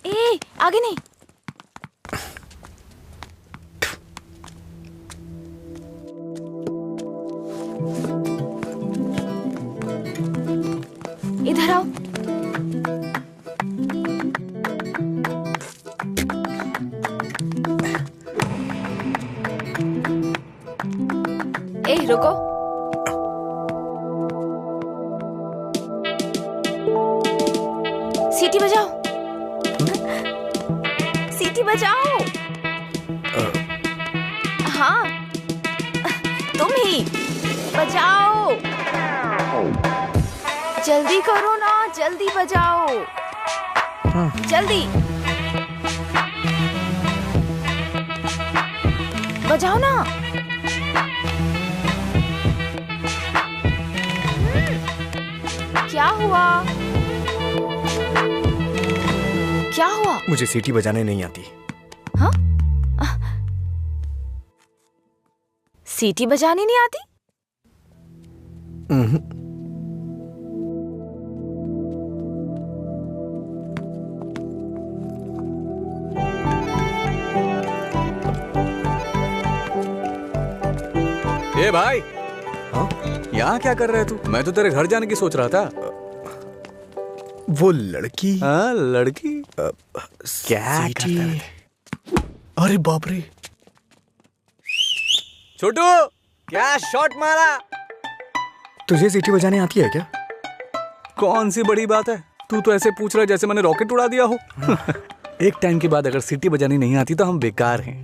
ए, आगे नहीं। इधर आओ। ए, रुको। सीटी बजाओ। सीटी बजाओ। हाँ, तुम ही बजाओ। जल्दी करो ना, जल्दी बजाओ। जल्दी बजाओ ना। क्या हुआ? क्या हुआ? मुझे सीटी बजाने नहीं आती। हाँ? सीटी बजानी नहीं आती? ए भाई, हाँ? यहाँ क्या कर रहा है तू? मैं तो तेरे घर जाने की सोच रहा था। वो लड़की। हाँ, लड़की क्या करता है? अरे बाप रे, छोटू क्या शॉट मारा। तुझे सीटी बजाने आती है क्या? कौन सी बड़ी बात है, तू तो ऐसे पूछ रहा है जैसे मैंने रॉकेट उड़ा दिया हो। एक टाइम के बाद अगर सीटी बजानी नहीं आती तो हम बेकार हैं।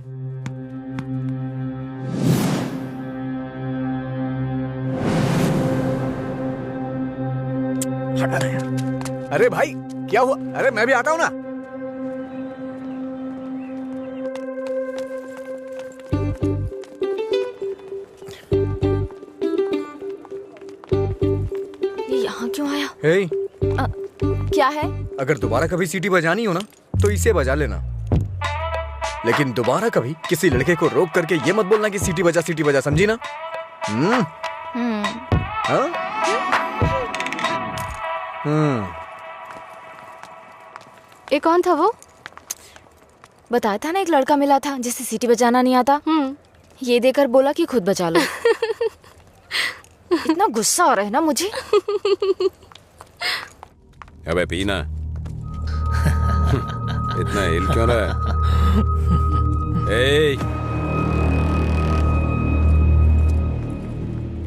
हटा ना यार। अरे भाई क्या हुआ? अरे मैं भी आता हूं ना। ये यहाँ क्यों आया? हे, क्या है? अगर दोबारा कभी सीटी बजानी हो ना तो इसे बजा लेना, लेकिन दोबारा कभी किसी लड़के को रोक करके ये मत बोलना कि सीटी बजा, समझी ना? हाँ? ये कौन था वो? बताया था ना, एक लड़का मिला था जिसे सीटी बजाना नहीं आता। ये देकर बोला कि खुद बजा लो। इतना गुस्सा आ रहा है ना मुझे। अबे पीना। इतना हिल क्यों रहा है?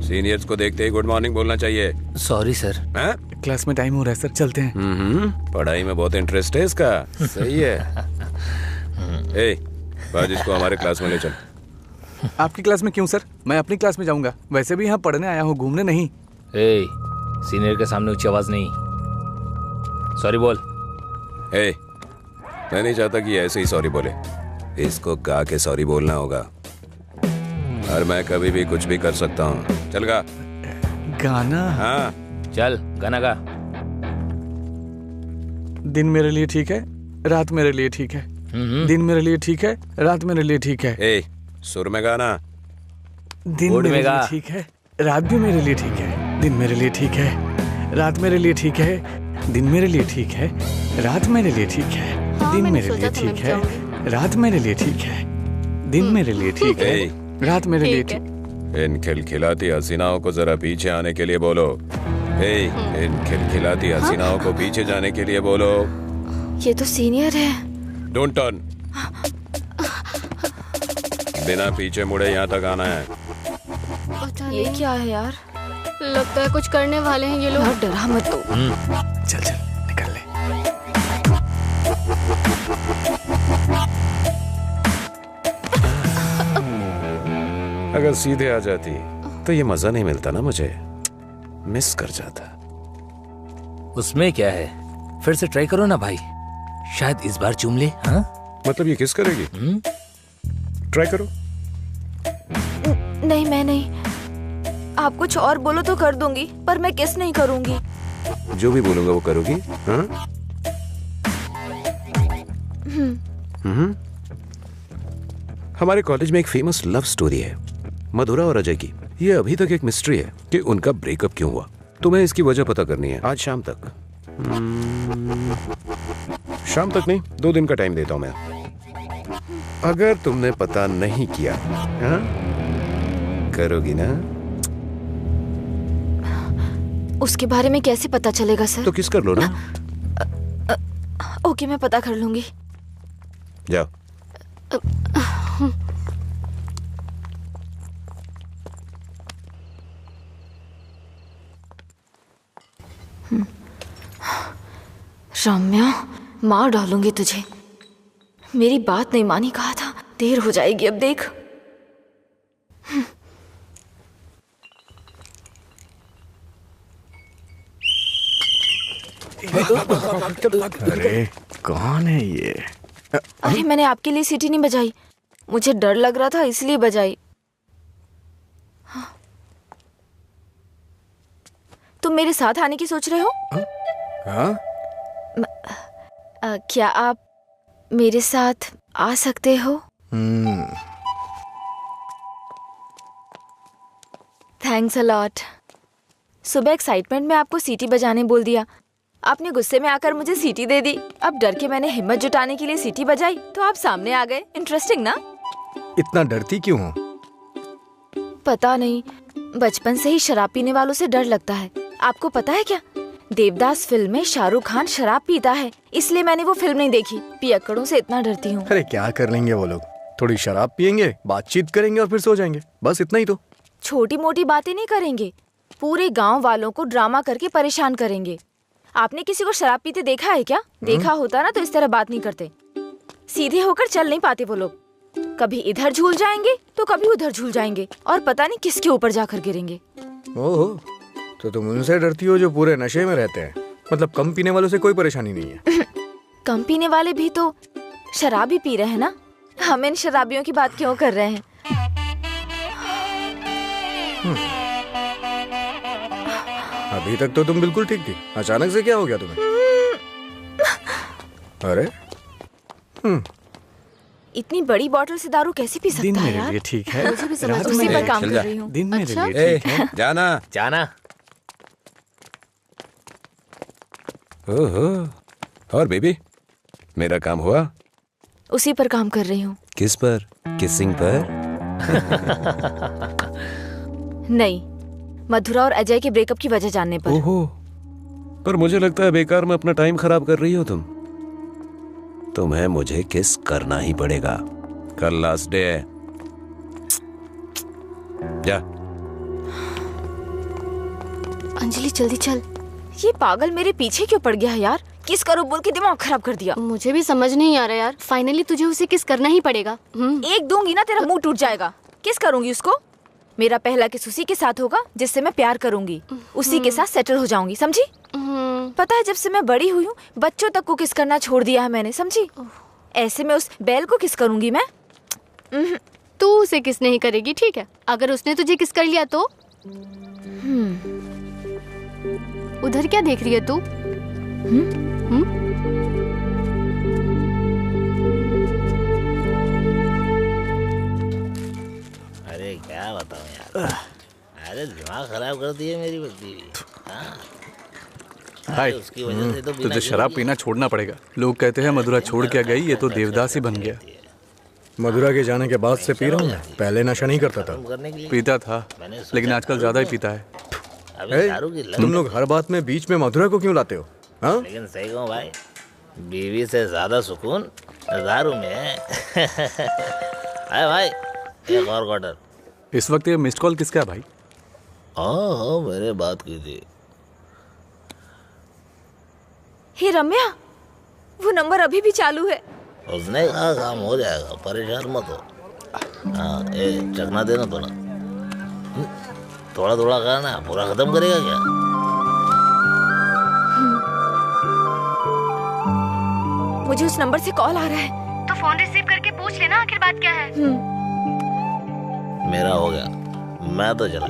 सीनियर्स को देखते ही गुड मॉर्निंग बोलना चाहिए। Sorry sir. क्लास में टाइम हो रहा है सर, चलते हैं। पढ़ाई में बहुत इंटरेस्ट है इसका। सही है। आज इसको हमारे क्लास में ले चल। आपकी क्लास में क्यों सर? मैं अपनी क्लास में जाऊंगा। वैसे भी यहाँ पढ़ने आया हूँ, घूमने नहीं। सीनियर के सामने ऊंची आवाज नहीं। सॉरी बोल। मैं नहीं चाहता कि ऐसे ही सॉरी बोले। इसको गा के सॉरी बोलना होगा। और मैं कभी भी कुछ भी कर सकता हूँ। चल गा। गाना? हाँ चल गाना गा। दिन मेरे लिए ठीक है, रात मेरे लिए ठीक है। दिन मेरे लिए ठीक है, रात मेरे लिए ठीक है। सुर में गाना। दिन मेरे लिए ठीक है, रात भी मेरे लिए ठीक है। दिन मेरे लिए ठीक है, रात मेरे लिए ठीक है। दिन मेरे लिए ठीक है, रात मेरे लिए ठीक है। दिन मेरे लिए ठीक है, रात मेरे लिए ठीक है। दिन मेरे लिए ठीक है, रात मेरे लिए ठीक। इन खिलखिलाती हसीनाओं को जरा पीछे आने के लिए बोलो। इन खिलखिलाती हसीनाओं को पीछे जाने के लिए बोलो। ये तो सीनियर है। Don't turn. बिना पीछे मुड़े यहाँ तक आना है। ये क्या है यार? लगता है कुछ करने वाले हैं ये लोग। यार डरा मत तू। चल चल निकल ले। अगर सीधे आ जाती तो ये मजा नहीं मिलता ना, मुझे मिस कर जाता। उसमें क्या है, फिर से ट्राई करो ना भाई, शायद इस बार चूम ले। हाँ मतलब ये किस करेगी? ट्राई करो। नहीं मैं नहीं। आप कुछ और बोलो तो कर दूंगी, पर मैं किस नहीं करूंगी। जो भी बोलूंगा वो करोगी? हाँ? हमारे कॉलेज में एक फेमस लव स्टोरी है, मधुरा और अजय की। ये अभी तक एक मिस्ट्री है कि उनका ब्रेकअप क्यों हुआ। तुम्हें इसकी वजह पता करनी है आज शाम तक। शाम तक नहीं, 2 दिन का टाइम देता हूं मैं। अगर तुमने पता नहीं किया, हाँ? करोगी ना? उसके बारे में कैसे पता चलेगा सर? तो किस कर लो ना। ओके, मैं पता कर लूंगी। जाओ। रम्या, मार डालूंगी तुझे। मेरी बात नहीं मानी, कहा था। देर हो जाएगी अब, देख। अरे कौन है ये? अरे मैंने आपके लिए सीटी नहीं बजाई, मुझे डर लग रहा था इसलिए बजाई। तुम मेरे साथ आने की सोच रहे हो? हाँ? क्या आप मेरे साथ आ सकते हो? Thanks a lot. सुबह एक्साइटमेंट में आपको सीटी बजाने बोल दिया, आपने गुस्से में आकर मुझे सीटी दे दी। अब डर के मैंने हिम्मत जुटाने के लिए सीटी बजाई तो आप सामने आ गए। इंटरेस्टिंग ना? इतना डरती क्यों हो? पता नहीं, बचपन से ही शराब पीने वालों से डर लगता है। आपको पता है क्या, देवदास फिल्म में शाहरुख खान शराब पीता है, इसलिए मैंने वो फिल्म नहीं देखी। पियक्कड़ों से इतना डरती हूँ। अरे क्या कर लेंगे वो लोग, थोड़ी शराब पियेंगे, बातचीत करेंगे और फिर सो जाएंगे, बस इतना ही तो। छोटी मोटी बातें नहीं करेंगे, पूरे गांव वालों को ड्रामा करके परेशान करेंगे। आपने किसी को शराब पीते देखा है क्या? देखा होता ना तो इस तरह बात नहीं करते। सीधे होकर चल नहीं पाते वो लोग, कभी इधर झूल जाएंगे तो कभी उधर झूल जाएंगे और पता नहीं किसके ऊपर जाकर गिरेंगे। ओहो, तो तुम उनसे डरती हो जो पूरे नशे में रहते हैं? मतलब कम पीने वालों से कोई परेशानी नहीं है? कम पीने वाले भी तो शराब ही पी रहे हैं ना, हम इन शराबियों की बात क्यों कर रहे हैं? अभी तक तो तुम बिल्कुल ठीक थी, अचानक से क्या हो गया तुम्हें? अरे इतनी बड़ी बोतल से दारू कैसे पी सकता दिन है मेरे यार? लिए ठीक है, मुझे भी समझ रात उसी मेरे पर लिए काम चल कर जा। रही हूँ। दिन मेरे अच्छा? लिए ठीक है। जाना जाना। ओहो, और बेबी, मेरा काम हुआ? उसी पर काम कर रही हूँ। किस पर? किसिंग पर? नहीं, मधुरा और अजय के ब्रेकअप की वजह जानने पर। ओहो, पर मुझे लगता है बेकार में अपना टाइम खराब कर रही हो तुम। तुम्हें मुझे किस करना ही पड़ेगा, कल लास्ट डे है। जा। अंजलि जल्दी चल। ये पागल मेरे पीछे क्यों पड़ गया है यार? किस करो बोल के दिमाग खराब कर दिया। मुझे भी समझ नहीं आ रहा यार, फाइनली तुझे उसे किस करना ही पड़ेगा। एक दूंगी ना तेरा मुंह टूट जाएगा। किस करूंगी उसको? मेरा पहला किस उसी के साथ होगा जिससे मैं प्यार करूंगी, उसी के साथ सेटल हो जाऊंगी, समझी? पता है जब से मैं बड़ी हुई हूँ बच्चों तक को किस करना छोड़ दिया है मैंने, समझी? ऐसे में उस बैल को किस करूंगी मैं? तू उसे किस नहीं करेगी, ठीक है? अगर उसने तुझे किस कर लिया तो? उधर क्या देख रही है तू? अरे क्या बताऊं यार, अरे दिमाग खराब कर दिए मेरी बच्ची। हाय, उसकी वजह से तो तुझे शराब पीना छोड़ना पड़ेगा। लोग कहते हैं मधुरा छोड़ के गई, ये तो देवदास ही बन गया। मधुरा के जाने के बाद से पी रहा हूँ मैं, पहले नशा नहीं करता था। पीता था लेकिन आजकल ज्यादा ही पीता है। तुम लोग हर बात में बीच में मधुरा को क्यों लाते हो? हाँ? लेकिन सही कहूँ भाई, बीवी से ज्यादा सुकून दारू में है। अरे भाई, एक और क्वार्टर। इस वक्त ये मिस्ड कॉल किसका है भाई? हाँ, मैंने बात की थी। हे रम्या, वो नंबर अभी भी चालू है। उसने कहा काम हो जाएगा, परेशान मत हो। हाँ, चखना देना थोड़ा थोड़ा खाना, पूरा खत्म करेगा क्या? मुझे उस नंबर से कॉल आ रहा है, तो फोन रिसीव करके पूछ लेना आखिर बात क्या है। मेरा हो गया, मैं तो चला।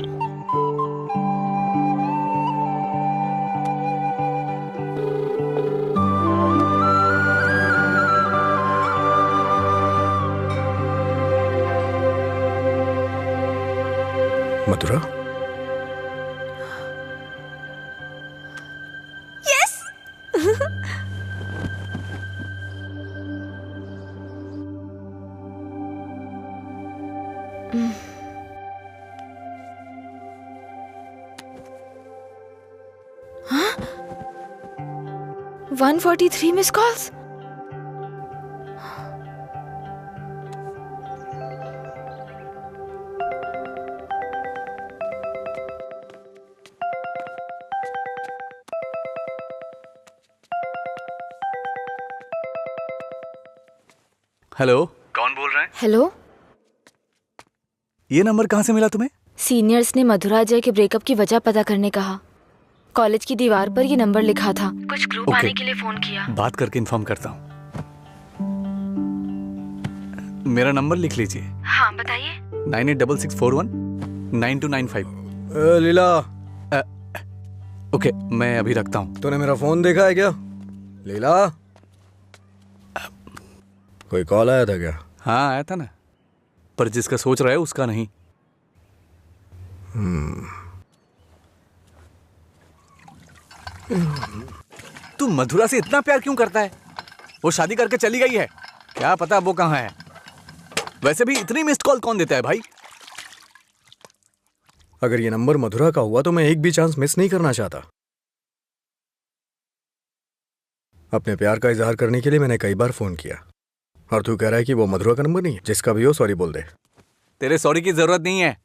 मधुरा, 143 मिस कॉल्स। हेलो, कौन बोल रहा है? हेलो, ये नंबर कहाँ से मिला तुम्हें? सीनियर्स ने मधुरा जय के ब्रेकअप की वजह पता करने कहा। कॉलेज की दीवार पर ये नंबर लिखा था। कुछ ग्रुप आने के लिए फोन किया। बात करके इन्फॉर्म करता हूँ। मेरा नंबर लिख लीजिए। हाँ बताइए। 9866419295। लीला। ओके, मैं अभी रखता हूँ। तूने मेरा फोन देखा है क्या लीला? कोई कॉल आया था क्या? हाँ आया था ना, पर जिसका सोच रहा है उसका नहीं। तू मधुरा से इतना प्यार क्यों करता है? वो शादी करके चली गई है, क्या पता वो कहाँ है। वैसे भी इतनी मिस्ड कॉल कौन देता है भाई? अगर ये नंबर मधुरा का हुआ तो मैं एक भी चांस मिस नहीं करना चाहता। अपने प्यार का इजहार करने के लिए मैंने कई बार फोन किया, और तू कह रहा है कि वो मधुरा का नंबर नहीं है? जिसका भी हो सॉरी बोल दे। तेरे सॉरी की जरूरत नहीं है,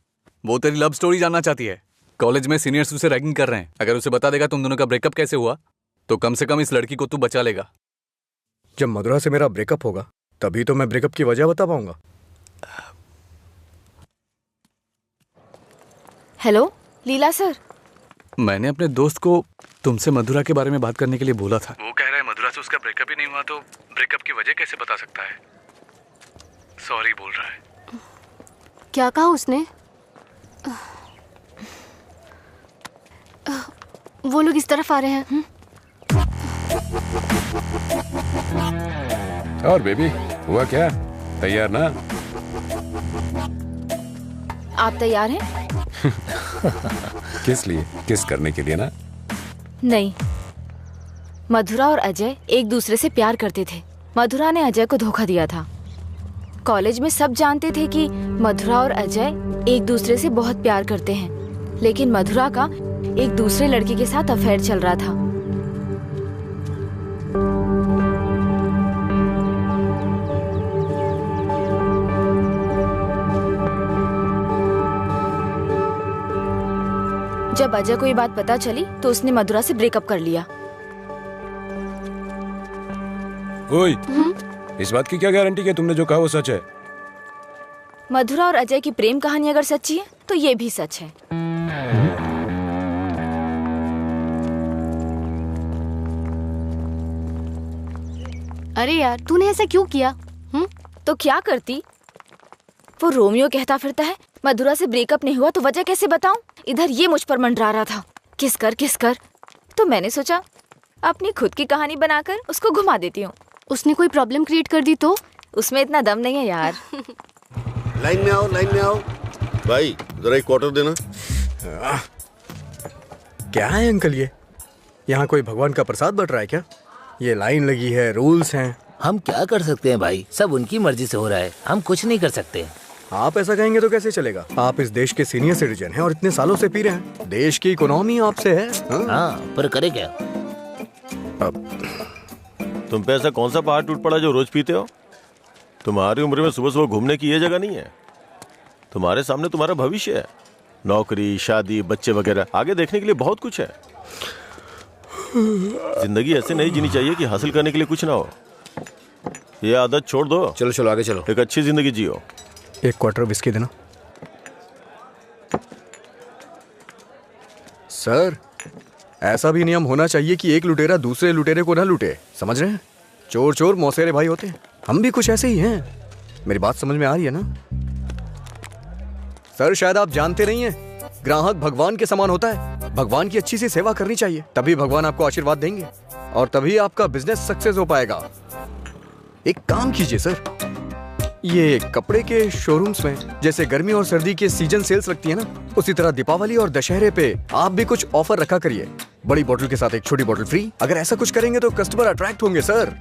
वो तेरी लव स्टोरी जानना चाहती है। कॉलेज में सीनियर्स उसे रैगिंग कर रहे हैं। अगर उसे बता देगा तुम दोनों का ब्रेकअप कैसे हुआ तो कम से कम इस लड़की को तू बचा लेगा। जब मधुरा से मेरा ब्रेकअप होगा तभी तो मैं ब्रेकअप की वजह बता पाऊंगा। हेलो लीला सर। मैंने अपने दोस्त को तुमसे मधुरा के बारे में बात करने के लिए बोला था। वो कह रहा है मधुरा से उसका ब्रेकअप ही नहीं हुआ तो ब्रेकअप की वजह कैसे बता सकता है। सॉरी बोल रहा है। क्या कहा उसने? वो लोग इस तरफ आ रहे हैं। और बेबी हुआ क्या? तैयार ना? आप तैयार हैं? किस लिए? किस करने के लिए ना? नहीं, मधुरा और अजय एक दूसरे से प्यार करते थे। मधुरा ने अजय को धोखा दिया था। कॉलेज में सब जानते थे कि मधुरा और अजय एक दूसरे से बहुत प्यार करते हैं, लेकिन मधुरा का एक दूसरे लड़के के साथ अफेयर चल रहा था। जब अजय को ये बात पता चली तो उसने मधुरा से ब्रेकअप कर लिया। ओए, इस बात की क्या गारंटी कि तुमने जो कहा वो सच है? मधुरा और अजय की प्रेम कहानी अगर सच्ची है तो ये भी सच है। अरे यार, तूने ऐसा क्यों किया? तो क्या करती? वो रोमियो कहता फिरता है मधुरा से ब्रेकअप नहीं हुआ तो वजह कैसे बताऊं? इधर ये मुझ पर मंडरा रहा था, किस कर। तो मैंने सोचा अपनी खुद की कहानी बनाकर उसको घुमा देती हूँ। उसने कोई प्रॉब्लम क्रिएट कर दी तो? उसमें इतना दम नहीं है यार। लाइन में आओ, लाइन में आओ। भाई जरा एक क्वार्टर देना। क्या है अंकल ये? यहाँ कोई भगवान का प्रसाद बट रहा है क्या? ये लाइन लगी है, रूल्स हैं। हम क्या कर सकते हैं भाई, सब उनकी मर्जी से हो रहा है, हम कुछ नहीं कर सकते। आप ऐसा कहेंगे तो कैसे चलेगा? आप इस देश के सीनियर सिटीजन हैं और इतने सालों से पी रहे हैं। देश की इकोनॉमी आपसे है। हाँ, पर करे क्या? तुम पे ऐसा कौन सा पहाड़ टूट पड़ा जो रोज पीते हो? तुम्हारी उम्र में सुबह सुबह घूमने की ये जगह नहीं है। तुम्हारे सामने तुम्हारा भविष्य है, नौकरी, शादी, बच्चे वगैरह। आगे देखने के लिए बहुत कुछ है। जिंदगी ऐसे नहीं जीनी चाहिए कि हासिल करने के लिए कुछ ना हो। ये आदत छोड़ दो। चलो चलो आगे चलो। एक अच्छी जिंदगी जियो। एक क्वार्टर विस्की देना। सर, ऐसा भी नियम होना चाहिए कि एक लुटेरा दूसरे लुटेरे को ना लूटे, समझ रहे हैं? चोर चोर मौसेरे भाई होते हैं। हम भी कुछ ऐसे ही हैं। मेरी बात समझ में आ रही है ना? सर, शायद आप जानते नहीं हैं, ग्राहक भगवान के समान होता है। भगवान की अच्छी सी सेवा करनी चाहिए, तभी भगवान आपको आशीर्वाद देंगे और तभी आपका बिजनेस सक्सेस हो पाएगा। एक काम कीजिए सर, ये कपड़े के शोरूम्स में जैसे गर्मी और सर्दी के सीजन सेल्स लगती है ना, उसी तरह दीपावली और दशहरे पे आप भी कुछ ऑफर रखा करिए। बड़ी बोतल के साथ एक छोटी बोतल फ्री। अगर ऐसा कुछ करेंगे तो कस्टमर अट्रैक्ट होंगे सर।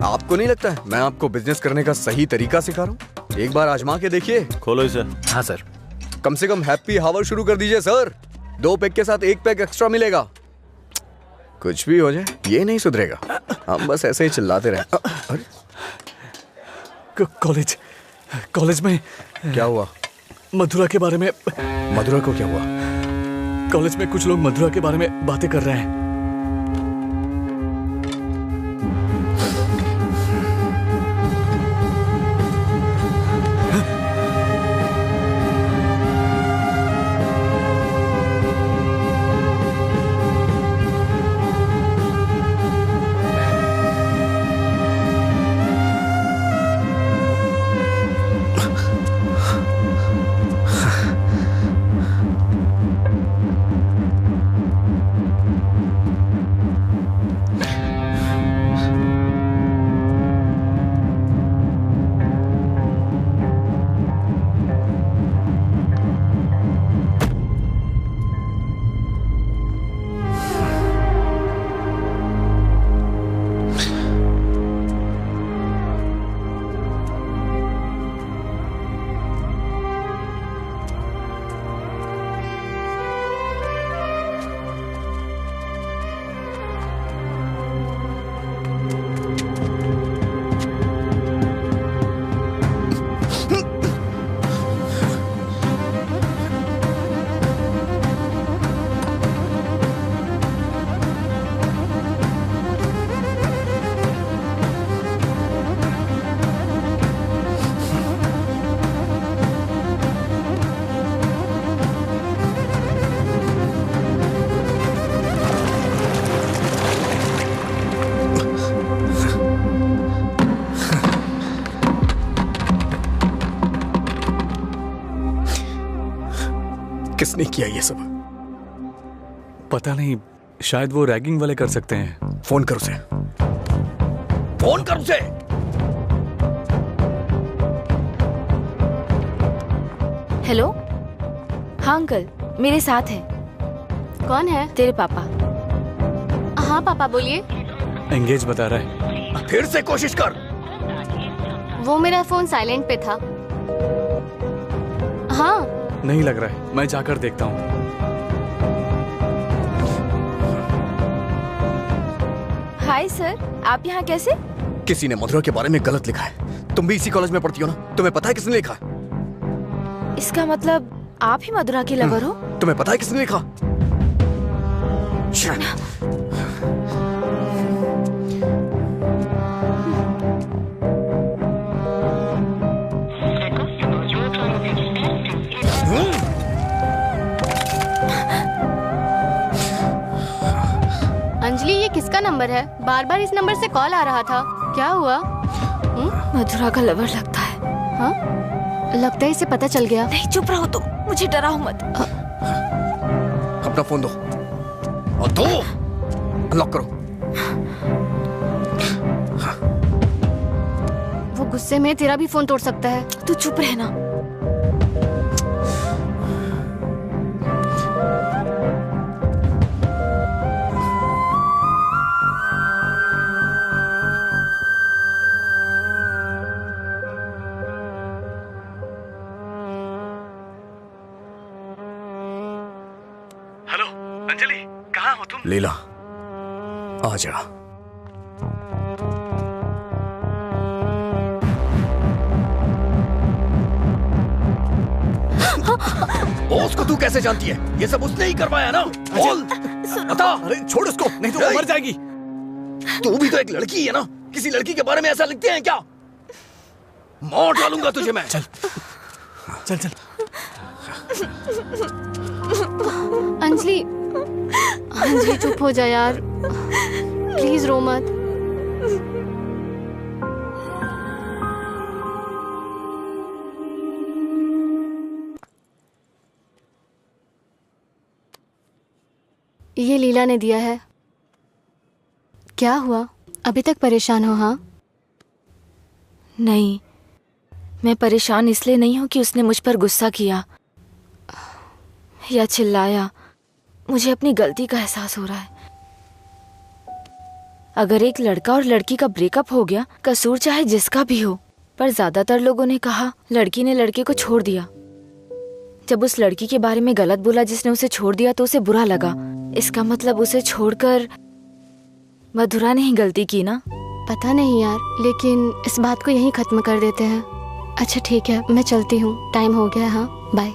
आपको नहीं लगता है मैं आपको बिजनेस करने का सही तरीका सिखा रहा हूँ? एक बार आजमा के देखिए। खोलो इसे। हाँ सर। कम से कम हैप्पी हावर शुरू कर दीजिए सर। 2 पैक के साथ 1 पैक एक्स्ट्रा मिलेगा। कुछ भी हो जाए ये नहीं सुधरेगा। हम बस ऐसे ही चिल्लाते रहे। अरे कॉलेज में क्या हुआ? मधुरा के बारे में। मधुरा को क्या हुआ? कॉलेज में कुछ लोग मधुरा के बारे में बातें कर रहे हैं। किसने किया ये सब? पता नहीं, शायद वो रैगिंग वाले कर सकते हैं। फोन कर उसे। फोन कर उसे। हेलो। हाँ अंकल, मेरे साथ है। कौन है? तेरे पापा। हाँ पापा बोलिए। एंगेज बता रहा है। फिर से कोशिश कर। वो मेरा फोन साइलेंट पे था। हाँ नहीं लग रहा है, मैं जाकर देखता हूँ। हाय सर, आप यहाँ कैसे? किसी ने मधुरा के बारे में गलत लिखा है। तुम भी इसी कॉलेज में पढ़ती हो ना? तुम्हें पता है किसने लिखा? इसका मतलब आप ही मधुरा के लवर हो? तुम्हें पता है किसने लिखा? अंजलि, ये किसका नंबर है? बार बार इस नंबर से कॉल आ रहा था। क्या हुआ? मधुरा का लवर लगता है। हाँ, लगता है इसे पता चल गया। नहीं, चुप रहो तुम, मुझे डराओ मत। अपना फोन दो और दो। अनलॉक करो। वो गुस्से में तेरा भी फोन तोड़ सकता है। तू चुप रहना। हेलो अंजलि, कहाँ हो तुम? लीला, आ जा। बॉस को तू कैसे जानती है? ये सब उसने ही करवाया ना? बोल, बता। अरे छोड़ उसको, नहीं तो वो मर जाएगी। तू भी तो एक लड़की है ना? किसी लड़की के बारे में ऐसा लिखते हैं क्या? मौत डालूंगा तुझे मैं। चल चल चल। अंजलि, अंजलि चुप हो जा यार, प्लीज रो मत। ये लीला ने दिया है। क्या हुआ? अभी तक परेशान हो? हाँ नहीं, मैं परेशान इसलिए नहीं हूँ कि उसने मुझ पर गुस्सा किया या चिल्लाया। मुझे अपनी गलती का एहसास हो रहा है। अगर एक लड़का और लड़की का ब्रेकअप हो गया, कसूर चाहे जिसका भी हो, पर ज्यादातर लोगों ने कहा लड़की ने लड़के को छोड़ दिया। जब उस लड़की के बारे में गलत बोला जिसने उसे छोड़ दिया तो उसे बुरा लगा। इसका मतलब उसे छोड़कर मधुरा ने ही गलती की ना? पता नहीं यार, लेकिन इस बात को यहीं खत्म कर देते हैं। अच्छा ठीक है, मैं चलती हूँ, टाइम हो गया। हाँ बाय।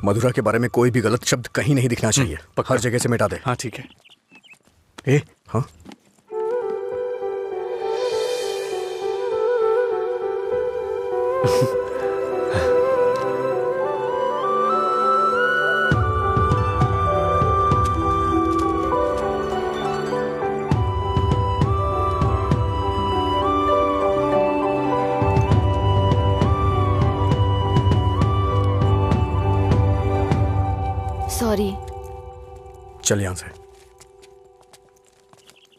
मधुरा के बारे में कोई भी गलत शब्द कहीं नहीं दिखना चाहिए। हर जगह से मिटा दे। हाँ ठीक है। ए हाँ, सॉरी। चल यहाँ से।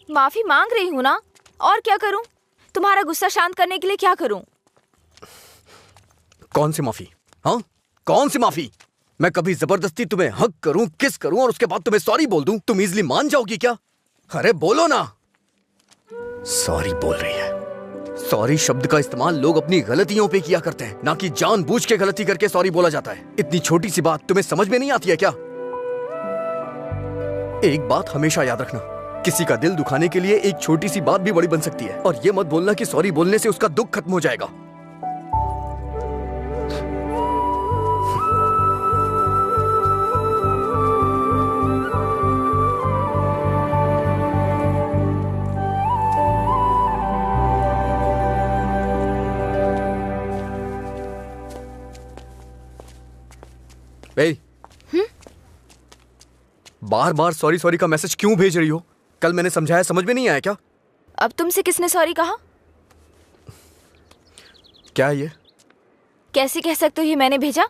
माफी मांग रही हूँ ना, और क्या करूँ? तुम्हारा गुस्सा शांत करने के लिए क्या करूँ? कौन सी माफी? हाँ, कौन सी माफी? मैं कभी जबरदस्ती तुम्हें हक करूं, किस करूं और उसके बाद तुम्हें सॉरी बोल दूं? तुम इजली मान जाओगी क्या? अरे बोलो ना। सॉरी बोल रही है। सॉरी शब्द का इस्तेमाल लोग अपनी गलतियों पे किया करते हैं, ना कि जानबूझ के गलती करके सॉरी बोला जाता है। इतनी छोटी सी बात तुम्हें समझ में नहीं आती है क्या? एक बात हमेशा याद रखना, किसी का दिल दुखाने के लिए एक छोटी सी बात भी बड़ी बन सकती है। और ये मत बोलना कि सॉरी बोलने से उसका दुख खत्म हो जाएगा। बार बार सॉरी सॉरी का मैसेज क्यों भेज रही हो? कल मैंने समझाया, समझ में नहीं आया क्या? अब तुमसे किसने सॉरी कहा? क्या ये? कैसे कह सकते हो ये मैंने भेजा?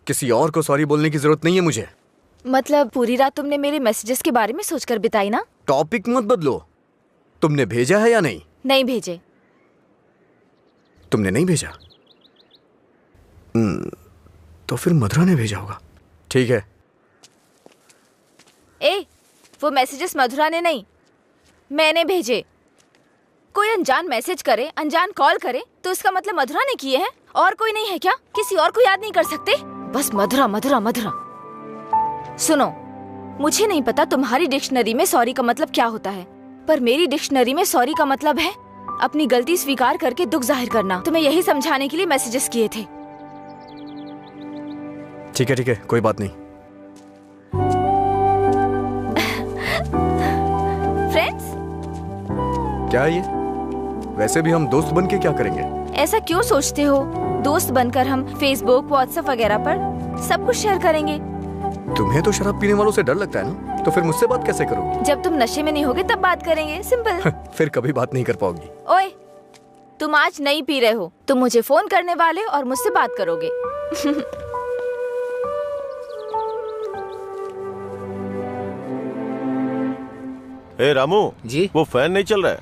किसी और को सॉरी बोलने की जरूरत नहीं है मुझे। मतलब पूरी रात तुमने मेरे मैसेजेस के बारे में सोचकर बिताई ना? टॉपिक मत बदलो। तुमने भेजा है या नहीं? नहीं भेजे। तुमने नहीं भेजा? तो फिर मधुरा ने भेजा होगा। ठीक है। ए, वो मैसेजेस मधुरा ने नहीं, मैंने भेजे। कोई अनजान मैसेज करे, अनजान कॉल करे तो इसका मतलब मधुरा ने किए हैं? और कोई नहीं है क्या? किसी और को याद नहीं कर सकते? बस मधुरा मधुरा मधुरा। सुनो, मुझे नहीं पता तुम्हारी डिक्शनरी में सॉरी का मतलब क्या होता है, पर मेरी डिक्शनरी में सॉरी का मतलब है अपनी गलती स्वीकार करके दुख जाहिर करना। तुम्हें यही समझाने के लिए मैसेजेस किए थे। ठीक है, कोई बात नहीं। फ्रेंड्स? क्या ये? वैसे भी हम दोस्त बन के क्या करेंगे? ऐसा क्यों सोचते हो? दोस्त बनकर हम फेसबुक, व्हाट्सएप वगैरह पर सब कुछ शेयर करेंगे। तुम्हें तो शराब पीने वालों से डर लगता है ना, तो फिर मुझसे बात कैसे करोगी? जब तुम नशे में नहीं होगे तब बात करेंगे, सिंपल। फिर कभी बात नहीं कर पाओगी। ओए, तुम आज नहीं पी रहे हो, तुम मुझे फोन करने वाले और मुझसे बात करोगे। ए रामू जी? वो फैन नहीं चल रहा है,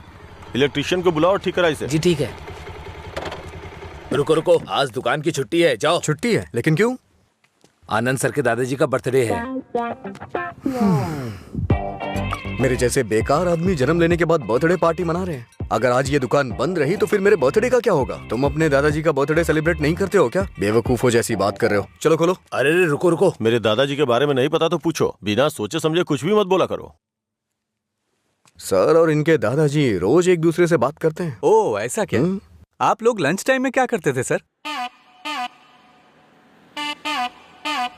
इलेक्ट्रिशियन को बुलाओ, ठीक करा इसे। जी ठीक है। रुको रुको, आज दुकान की छुट्टी है, जाओ। छुट्टी है? लेकिन क्यों? आनंद सर के दादाजी का बर्थडे है। मेरे जैसे बेकार आदमी जन्म लेने के बाद बर्थडे पार्टी मना रहे हैं। अगर आज ये दुकान बंद रही तो फिर मेरे बर्थडे का क्या होगा? तुम अपने दादाजी का बर्थडे सेलिब्रेट नहीं करते हो क्या? बेवकूफो जैसी बात कर रहे हो। चलो खोलो। अरे रुको रुको, मेरे दादाजी के बारे में नहीं पता तो पूछो, बिना सोचे समझे कुछ भी मत बोला करो। सर और इनके दादाजी रोज एक दूसरे से बात करते हैं। ओ ऐसा क्या? आप लोग लंच टाइम में क्या करते थे सर?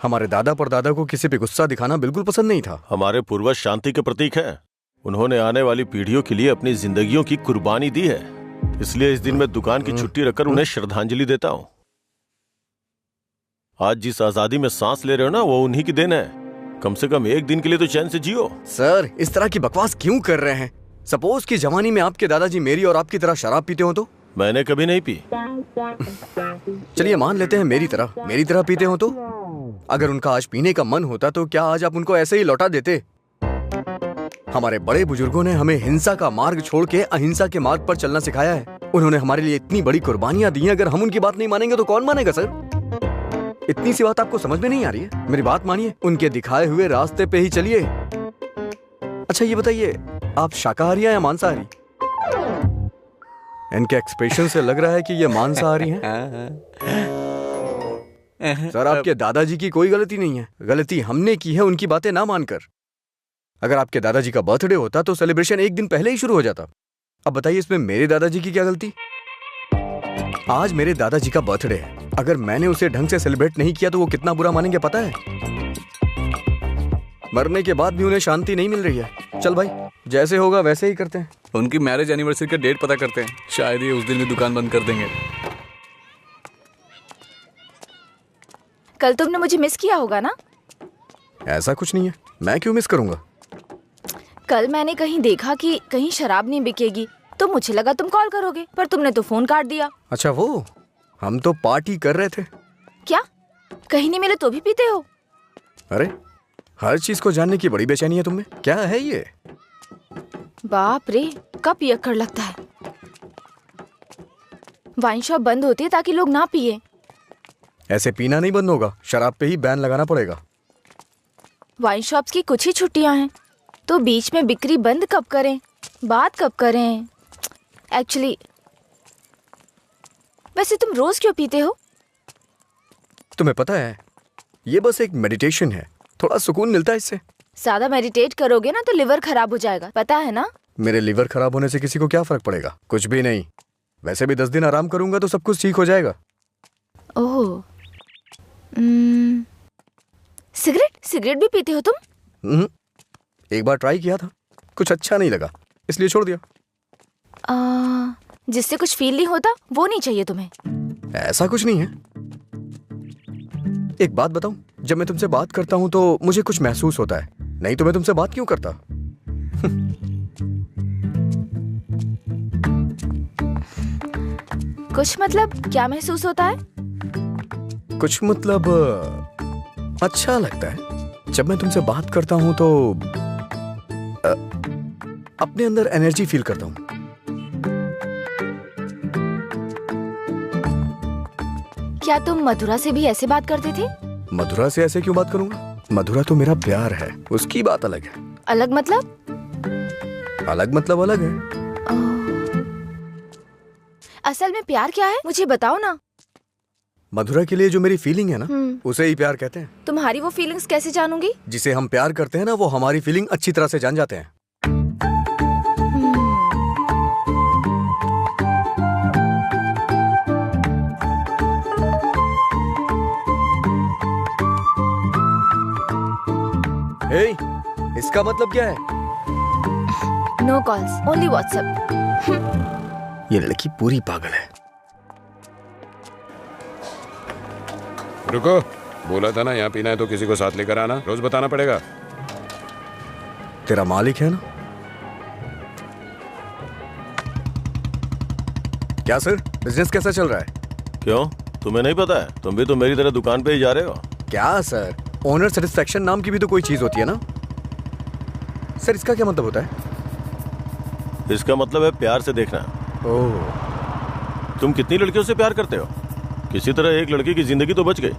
हमारे दादा परदादा को किसी पे गुस्सा दिखाना बिल्कुल पसंद नहीं था। हमारे पूर्वज शांति के प्रतीक हैं। उन्होंने आने वाली पीढ़ियों के लिए अपनी जिंदगियों की कुर्बानी दी है, इसलिए इस दिन मैं दुकान की छुट्टी रखकर उन्हें श्रद्धांजलि देता हूँ। आज जिस आजादी में सांस ले रहे हो ना, वो उन्हीं की देन है। कम से कम एक दिन के लिए तो चैन से जियो। सर, इस तरह की बकवास क्यों कर रहे हैं? सपोज कि जवानी में आपके दादाजी मेरी और आपकी तरह शराब पीते हो तो? मैंने कभी नहीं पी। चलिए मान लेते हैं मेरी तरह पीते हो तो? अगर उनका आज पीने का मन होता तो क्या आज आप उनको ऐसे ही लौटा देते? हमारे बड़े बुजुर्गों ने हमें हिंसा का मार्ग छोड़ के अहिंसा के मार्ग पर चलना सिखाया है। उन्होंने हमारे लिए इतनी बड़ी कुर्बानियां दी हैं, अगर हम उनकी बात नहीं मानेंगे तो कौन मानेगा सर? इतनी सी बात आपको समझ में नहीं आ रही है? मेरी बात मानिए, उनके दिखाए हुए रास्ते पे ही चलिए। अच्छा ये बताइए, आप शाकाहारी या मांसाहारी? इनके एक्सप्रेशन से लग रहा है कि ये मांसाहारी हैं। सर, आपके दादाजी की कोई गलती नहीं है, गलती हमने की है उनकी बातें ना मानकर। अगर आपके दादाजी का बर्थडे होता तो सेलिब्रेशन एक दिन पहले ही शुरू हो जाता। अब बताइए इसमें मेरे दादाजी की क्या गलती? आज मेरे दादाजी का बर्थडे है, अगर मैंने उसे ढंग से सेलिब्रेट नहीं किया तो वो कितना बुरा मानेंगे पता है? मरने के बाद भी उन्हें शांति नहीं मिल रही है। चल भाई, जैसे होगा वैसे ही करते हैं। उनकी मैरिज एनिवर्सरी का डेट पता करते हैं, शायद ये उस दिन भी दुकान बंद कर देंगे। कल तुमने मुझे मिस किया होगा ना? ऐसा कुछ नहीं है, मैं क्यों मिस करूंगा? कल मैंने कहीं देखा कि कहीं शराब नहीं बिकेगी, तो मुझे लगा तुम कॉल करोगे, पर तुमने तो फोन काट दिया। अच्छा, वो हम तो पार्टी कर रहे थे। क्या कहीं नहीं मिले तो भी पीते हो? अरे, हर चीज को जानने की बड़ी बेचैनी है तुम्हें। क्या है ये? बाप रे, कब पियक्कड़ लगता है। वाइन शॉप बंद होती है ताकि लोग ना पिए। ऐसे पीना नहीं बंद होगा, शराब पे ही बैन लगाना पड़ेगा। वाइन शॉप्स की कुछ ही छुट्टियां हैं, तो बीच में बिक्री बंद कब करें, बात कब करें? एक्चुअली वैसे तुम रोज क्यों पीते हो? तुम्हें पता है, ये बस एक मेडिटेशन है, थोड़ा सुकून मिलता है इससे। ज्यादा मेडिटेट करोगे ना तो लिवर खराब हो जाएगा, पता है ना? मेरे लिवर खराब होने से किसी को क्या फर्क पड़ेगा? कुछ भी नहीं। वैसे भी 10 दिन आराम करूंगा तो सब कुछ ठीक हो जाएगा। ओह, सिगरेट भी पीते हो तुम? एक बार ट्राई किया था, कुछ अच्छा नहीं लगा, इसलिए छोड़ दिया। जिससे कुछ फील नहीं होता वो नहीं चाहिए तुम्हें? ऐसा कुछ नहीं है। एक बात बताऊं, जब मैं तुमसे बात करता हूं तो मुझे कुछ महसूस होता है, नहीं तो मैं तुमसे बात क्यों करता? कुछ मतलब क्या महसूस होता है? कुछ मतलब अच्छा लगता है। जब मैं तुमसे बात करता हूं तो अपने अंदर एनर्जी फील करता हूं। क्या तुम मधुरा से भी ऐसे बात करते थे? मधुरा से ऐसे क्यों बात करूंगा? मधुरा तो मेरा प्यार है, उसकी बात अलग है। अलग मतलब? अलग मतलब अलग है। असल में प्यार क्या है मुझे बताओ ना। मधुरा के लिए जो मेरी फीलिंग है ना, उसे ही प्यार कहते हैं। तुम्हारी वो फीलिंग्स कैसे जानूंगी? जिसे हम प्यार करते हैं ना, वो हमारी फीलिंग अच्छी तरह से जान जाते हैं। हे, इसका मतलब क्या है? No calls, only WhatsApp. ये लड़की पूरी पागल है। रुको, बोला था ना यहाँ पीना है तो किसी को साथ लेकर आना, रोज बताना पड़ेगा। तेरा मालिक है ना? क्या सर, बिजनेस कैसा चल रहा है? क्यों, तुम्हें नहीं पता है? तुम भी तो मेरी तरह दुकान पे ही जा रहे हो। क्या सर, ओनर सेटिस्फैक्शन नाम की भी तो कोई चीज होती है ना? सर, इसका क्या मतलब होता है? इसका मतलब है प्यार से देखना। ओह, तुम कितनी लड़कियों से प्यार करते हो? किसी तरह एक लड़की की जिंदगी तो बच गई,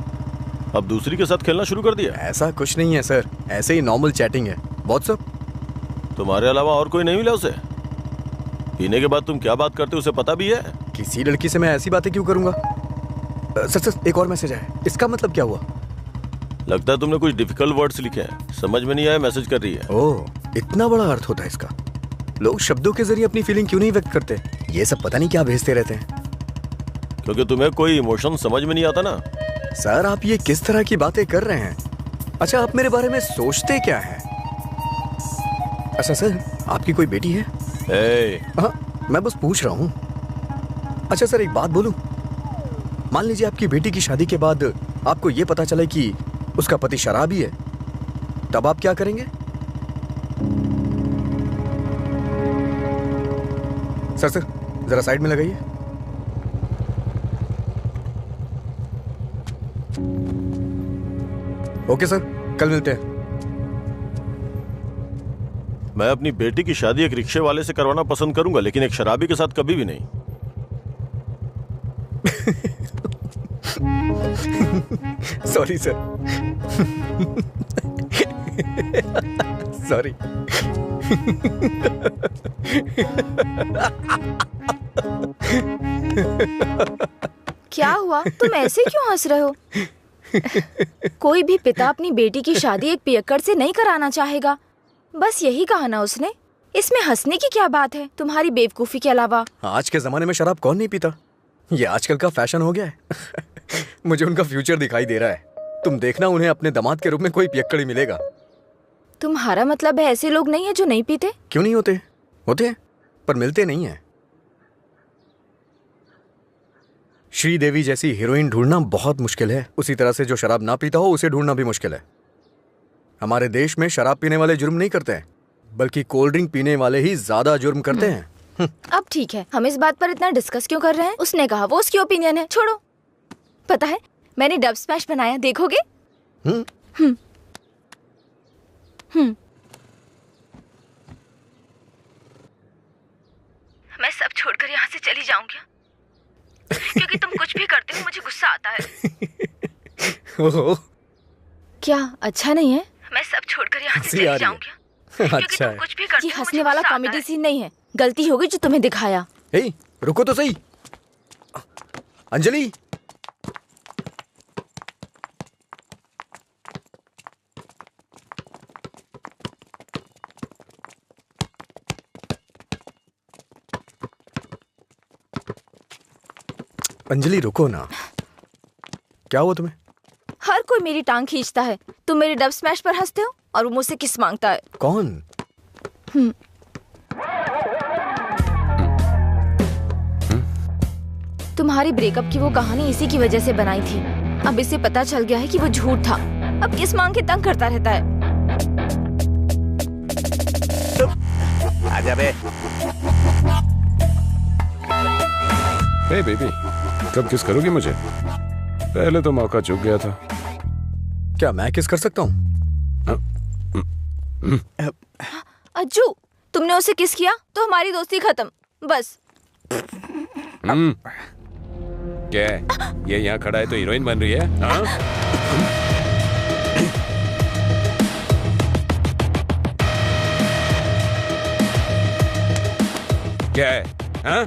अब दूसरी के साथ खेलना शुरू कर दिया। ऐसा कुछ नहीं है सर, ऐसे ही नॉर्मल चैटिंग है। व्हाट्सएप? तुम्हारे अलावा और कोई नहीं मिला उसे? पीने के बाद तुम क्या बात करते हो उसे पता भी है? किसी लड़की से मैं ऐसी बातें क्यों करूंगा? सर, एक और मैसेज है, इसका मतलब क्या हुआ? लगता है तुमने कुछ डिफिकल्ट वर्ड्स लिखे हैं, समझ में नहीं आया, मैसेज कर रही है। ओह, इतना बड़ा अर्थ होता है इसका। लोग शब्दों के जरिए अपनी फीलिंग क्यों नहीं व्यक्त करते? ये सब पता नहीं क्या भेजते रहते हैं। क्योंकि तुम्हें कोई इमोशन समझ में नहीं आता ना। सर, आप ये किस तरह की बातें कर रहे हैं? अच्छा, आप मेरे बारे में सोचते क्या हैं? अच्छा सर, आपकी कोई बेटी है? हाँ, मैं बस पूछ रहा हूँ। अच्छा सर, एक बात बोलूं? मान लीजिए आपकी बेटी की शादी के बाद आपको ये पता चले कि उसका पति शराबी है, तब आप क्या करेंगे? सर, जरा साइड में लगाइए। ओके सर, कल मिलते हैं। मैं अपनी बेटी की शादी एक रिक्शे वाले से करवाना पसंद करूंगा, लेकिन एक शराबी के साथ कभी भी नहीं। Sorry sir. सॉरी। क्या हुआ, तुम ऐसे क्यों हंस रहे हो? कोई भी पिता अपनी बेटी की शादी एक पियक्कड़ से नहीं कराना चाहेगा। बस यही कहा ना उसने। इसमें हंसने की क्या बात है तुम्हारी बेवकूफी के अलावा? आज के जमाने में शराब कौन नहीं पीता? ये आजकल का फैशन हो गया है। मुझे उनका फ्यूचर दिखाई दे रहा है। तुम देखना, उन्हें अपने दामाद के रूप में कोई पियक्कड़ ही मिलेगा। तुम्हारा मतलब है ऐसे लोग नहीं है जो नहीं पीते? क्यों नहीं होते? होते हैं, पर मिलते नहीं है। श्रीदेवी जैसी हीरोइन ढूंढना बहुत मुश्किल है। उसी तरह से जो शराब ना पीता हो उसे ढूंढना भी मुश्किल है। हमारे देश में शराब पीने वाले जुर्म नहीं करते हैं, बल्कि कोल्ड ड्रिंक पीने वाले ही ज्यादा जुर्म करते हैं। अब ठीक है, हम इस बात पर इतना डिस्कस क्यों कर रहे हैं? उसने कहा, वो उसकी ओपिनियन है, छोड़ो। पता है मैंने डब स्मैश बनाया, देखोगे? मैं सब छोड़कर यहाँ से चली जाऊंगी क्योंकि तुम कुछ भी करते हो मुझे गुस्सा आता है। ओहो, क्या अच्छा नहीं है? मैं सब छोड़कर यहाँ से चली जाऊंगी क्योंकि अच्छा तुम है। कुछ भी करते हो। ये हंसने वाला कॉमेडी सीन नहीं है, गलती होगी जो तुम्हें दिखाया। ए, रुको तो सही। अंजलि, अंजलि रुको ना। क्या हुआ तुम्हें? हर कोई मेरी टांग खींचता है। तुम मेरे डब स्मैश पर हंसते हो और वो मुझसे किस मांगता है। कौन? तुम्हारी ब्रेकअप की वो कहानी इसी की वजह से बनाई थी। अब इसे पता चल गया है कि वो झूठ था। अब किस मांग के तंग करता रहता है। आजा बे। हे बेबी, कब किस करोगी मुझे? पहले तो मौका चूक गया था। क्या मैं किस कर सकता हूँ? अज्जू, तुमने उसे किस किया तो हमारी दोस्ती खत्म, बस। क्या है? ये यहाँ खड़ा है तो हीरोइन बन रही है? हाँ? क्या है? हाँ?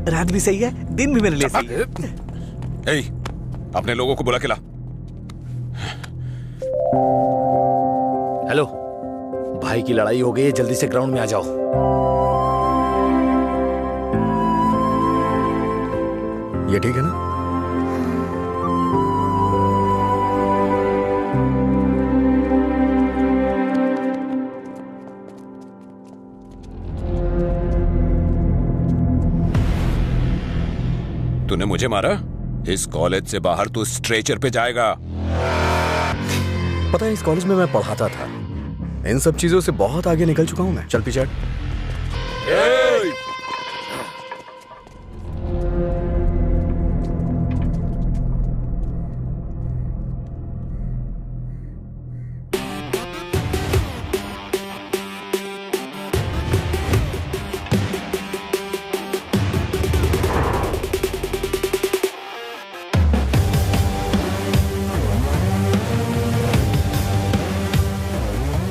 रात भी सही है, दिन भी मेरे लिए सही है। ए, अपने लोगों को बुला के ला। हेलो, भाई की लड़ाई हो गई है, जल्दी से ग्राउंड में आ जाओ। ये ठीक है ना? तूने मुझे मारा? इस कॉलेज से बाहर तू स्ट्रेचर पे जाएगा। पता है, इस कॉलेज में मैं पढ़ाता था। इन सब चीजों से बहुत आगे निकल चुका हूं मैं। चल पीछे हट।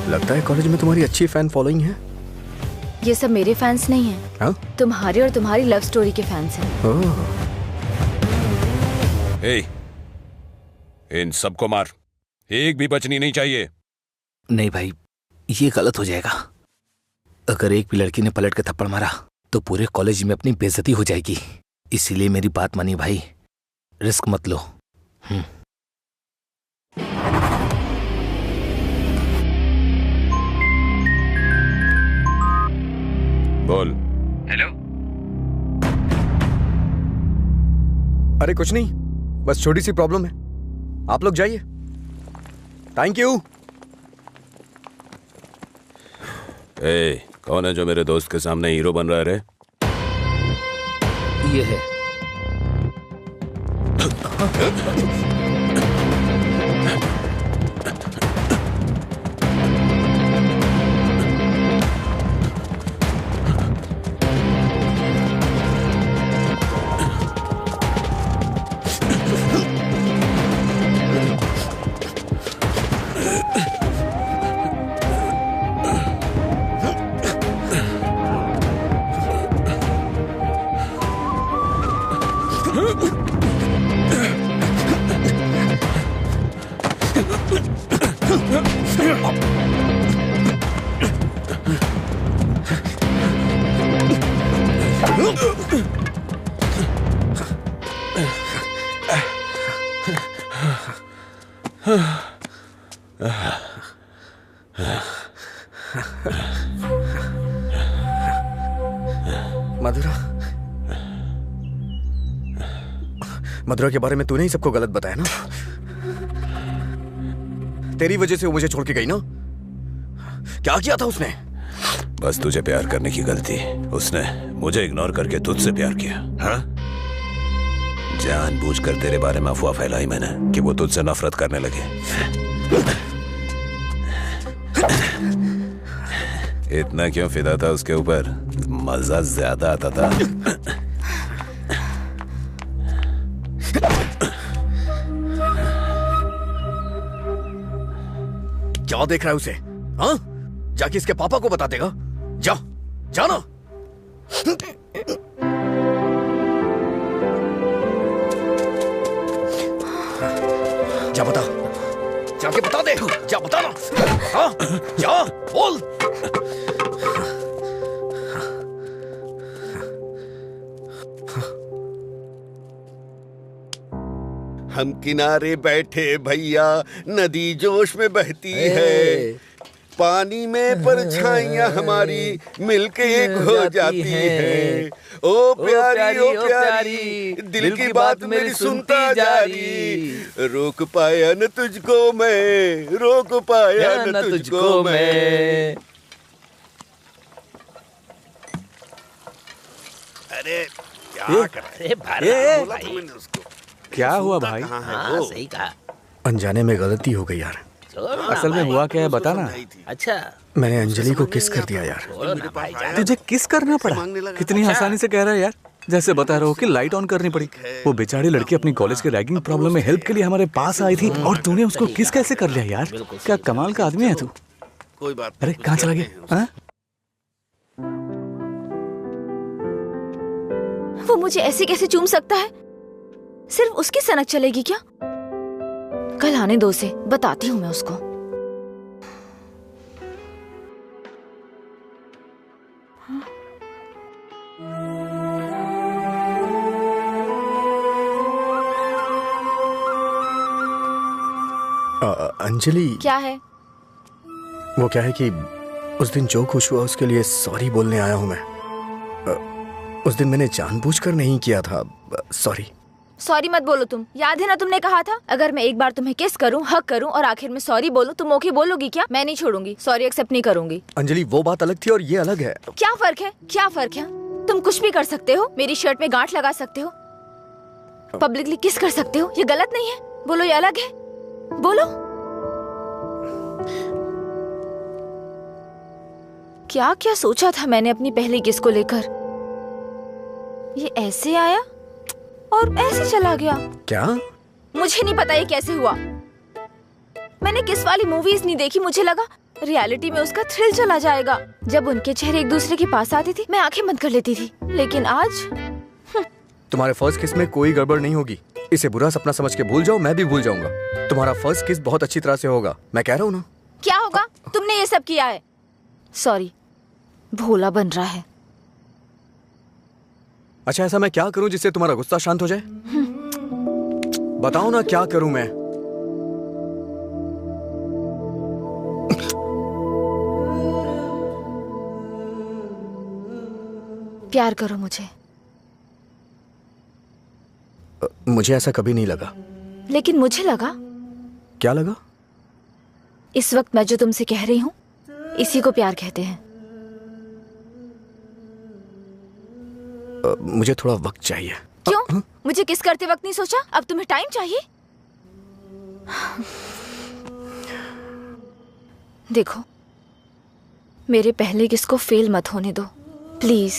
लगता है कॉलेज में तुम्हारी अच्छी फैन फॉलोइंग है। ये सब मेरे फैंस नहीं हैं। हाँ? तुम्हारी और तुम्हारी लव स्टोरी के फैंस हैं। ए, इन सबको मार, एक भी बचनी नहीं चाहिए। नहीं भाई, ये गलत हो जाएगा। अगर एक भी लड़की ने पलट के थप्पड़ मारा तो पूरे कॉलेज में अपनी बेइज्जती हो जाएगी। इसीलिए मेरी बात मानिए भाई, रिस्क मत लो। बोल। हेलो। अरे कुछ नहीं, बस छोटी सी प्रॉब्लम है। आप लोग जाइए। Thank you. ए, कौन है जो मेरे दोस्त के सामने हीरो बन रहा है रे? ये है। मधुरा, मधुरा के बारे में तूने ही सबको गलत बताया ना। तेरी वजह से वो मुझे छोड़ के गई ना। क्या किया था उसने? बस तुझे प्यार करने की गलती। उसने मुझे इग्नोर करके तुझसे प्यार किया। हाँ, जानबूझकर तेरे बारे में अफवाह फैलाई मैंने कि वो तुझसे नफरत करने लगे। इतना क्यों फिदा था उसके ऊपर? मजा ज्यादा आता था। क्या देख रहा है उसे? हाँ, जाके इसके पापा को बता देगा। जा, जाना। जा बता, जाके बता दे। जा बताना। हाँ, जा बोल। हम किनारे बैठे भैया, नदी जोश में बहती है, पानी में परछाइयां हमारी मिलके एक हो जाती है। ओ प्यारी ओ प्यारी, दिल की बात मेरी सुनता जारी, रोक पाया न तुझको मैं, रोक पाया न तुझको मैं। अरे क्या कर रहे? बोला था मैंने उसको। क्या हुआ भाई? हाँ, सही कहा। अनजाने में गलती हो गई यार। असल में हुआ क्या है बता ना। अच्छा, मैंने अंजलि को किस कर दिया यार। तुझे किस करना पड़ा? कितनी आसानी से कह रहा है यार, जैसे बता रहे हो कि लाइट ऑन करनी पड़ी। वो बेचारी लड़की अपनी कॉलेज के रैगिंग प्रॉब्लम में हेल्प के लिए हमारे पास आई थी और तूने उसको किस कैसे कर लिया यार? क्या कमाल का आदमी है तू। कोई बात। अरे कहाँ चला गया? वो मुझे ऐसे कैसे चूम सकता है? सिर्फ उसकी सनक चलेगी क्या? कल आने दो उसे, बताती हूँ मैं उसको। अंजलि, क्या है? वो क्या है कि उस दिन जो कुछ हुआ उसके लिए सॉरी बोलने आया हूँ मैं। उस दिन मैंने जानबूझकर नहीं किया था। सॉरी। सॉरी मत बोलो तुम। याद है ना तुमने कहा था अगर मैं एक बार तुम्हें किस करूं, हक करूं और आखिर में सॉरी बोलूं, तुम ओके बोलोगी क्या? मैं नहीं छोड़ूंगी, सॉरी एक्सेप्ट नहीं करूंगी। अंजलि, वो बात अलग थी और ये अलग है। क्या फर्क है? क्या फर्क है? तुम कुछ भी कर सकते हो, मेरी शर्ट में गांठ लगा सकते हो, पब्लिकली किस कर सकते हो, ये गलत नहीं है। बोलो ये अलग है, बोलो। क्या क्या सोचा था मैंने अपनी पहली किस को लेकर। ये ऐसे आया और ऐसे चला गया। क्या? मुझे नहीं पता ये कैसे हुआ। मैंने किस वाली मूवीज नहीं देखी, मुझे लगा रियलिटी में उसका थ्रिल चला जाएगा। जब उनके चेहरे एक दूसरे के पास आते थे मैं आंखें बंद कर लेती थी, लेकिन आज तुम्हारे फर्स्ट किस में कोई गड़बड़ नहीं होगी। इसे बुरा सपना समझ के भूल जाओ, मैं भी भूल जाऊंगा। तुम्हारा फर्स्ट किस बहुत अच्छी तरह से होगा, मैं कह रहा हूँ ना। क्या होगा? तुमने ये सब किया है। सॉरी, भोला बन रहा है। अच्छा, ऐसा मैं क्या करूं जिससे तुम्हारा गुस्सा शांत हो जाए? बताओ ना क्या करूं मैं? प्यार करो मुझे। मुझे ऐसा कभी नहीं लगा। लेकिन मुझे लगा। क्या लगा? इस वक्त मैं जो तुमसे कह रही हूँ इसी को प्यार कहते हैं। मुझे थोड़ा वक्त चाहिए। क्यों? मुझे किस करते वक्त नहीं सोचा? अब तुम्हें टाइम चाहिए? देखो, मेरे पहले किस को फेल मत होने दो प्लीज।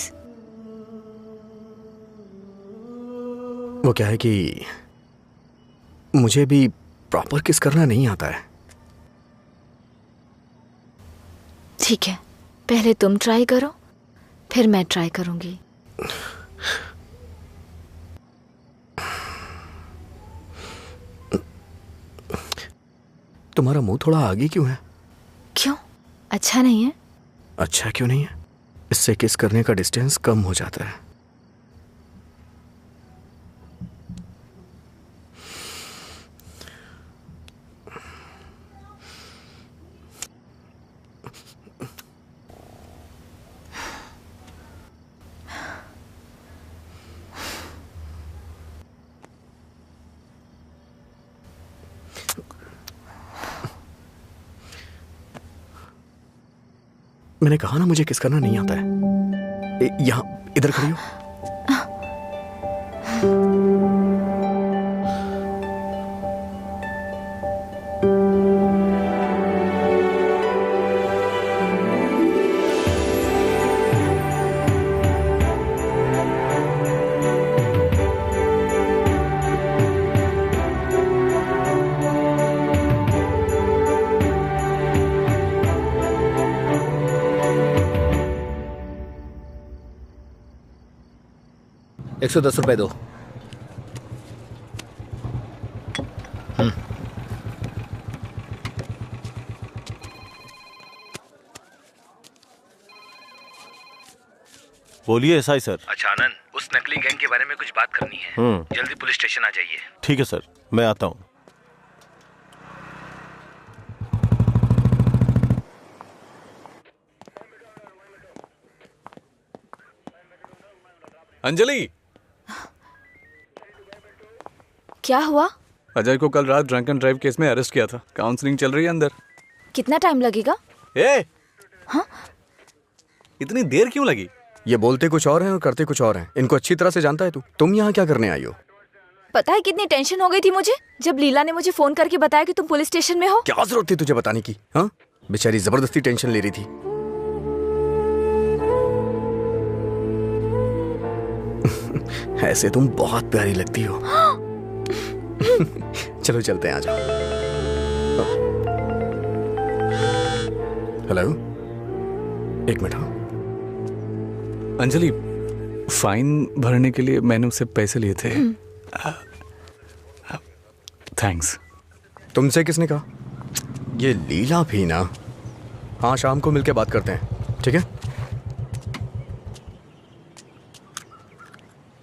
वो क्या है कि मुझे भी प्रॉपर किस करना नहीं आता है। ठीक है, पहले तुम ट्राई करो, फिर मैं ट्राई करूंगी। तुम्हारा मुंह थोड़ा आगे क्यों है? क्यों? अच्छा नहीं है? अच्छा क्यों नहीं है? इससे किस करने का डिस्टेंस कम हो जाता है। मैंने कहा ना मुझे किस करना नहीं आता है। यहाँ इधर खड़ी हो। ₹110 दो। बोलिए एसआई सर। अच्छा आनंद, उस नकली गैंग के बारे में कुछ बात करनी है। जल्दी पुलिस स्टेशन आ जाइए। ठीक है सर, मैं आता हूँ। अंजलि, क्या हुआ? अजय को कल रात ड्रंक एंड ड्राइव केस में अरेस्ट किया था। काउंसलिंग चल रही है अंदर। कितना टाइम लगेगा? हाँ? इतनी देर क्यों लगी? ये बोलते कुछ और हैं और करते कुछ और हैं। इनको अच्छी तरह से जानता है तू। तुम यहाँ क्या करने आई हो? पता है कितनी टेंशन हो गई थी मुझे जब लीला ने मुझे फोन करके बताया कि तुम पुलिस स्टेशन में हो। क्या जरूरत थी तुझे बताने की? हाँ, बेचारी जबरदस्ती टेंशन ले रही थी। ऐसे तुम बहुत प्यारी लगती हो। चलो चलते हैं, आ जाओ। हेलो, एक मिनट। हाँ अंजलि, फाइन भरने के लिए मैंने उससे पैसे लिए थे। थैंक्स। तुमसे किसने कहा? ये लीला भी ना। हाँ, शाम को मिलके बात करते हैं, ठीक है?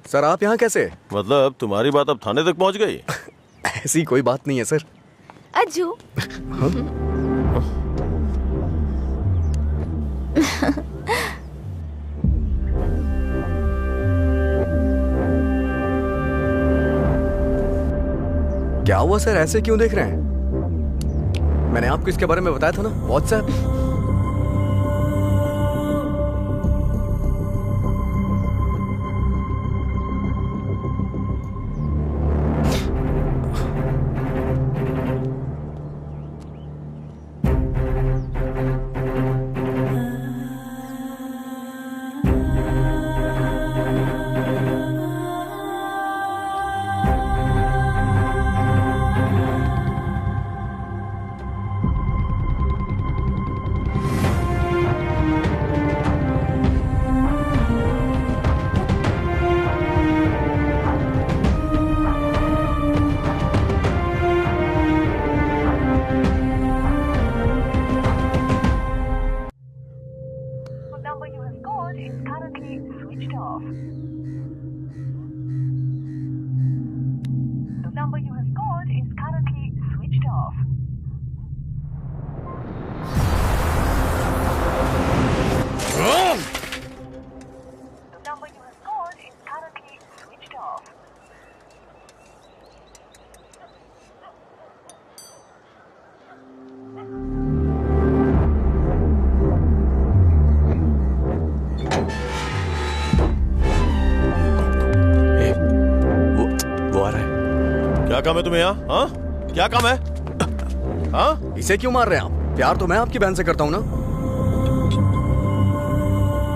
सर आप यहाँ कैसे? मतलब तुम्हारी बात अब थाने तक पहुँच गई? ऐसी कोई बात नहीं है सर। अज्जू। क्या हुआ सर, ऐसे क्यों देख रहे हैं? मैंने आपको इसके बारे में बताया था ना, व्हाट्सएप। क्या काम है तुम्हें यहाँ? हाँ, क्या काम है? हाँ, इसे क्यों मार रहे हैं आप? प्यार तो मैं आपकी बहन से करता हूँ ना।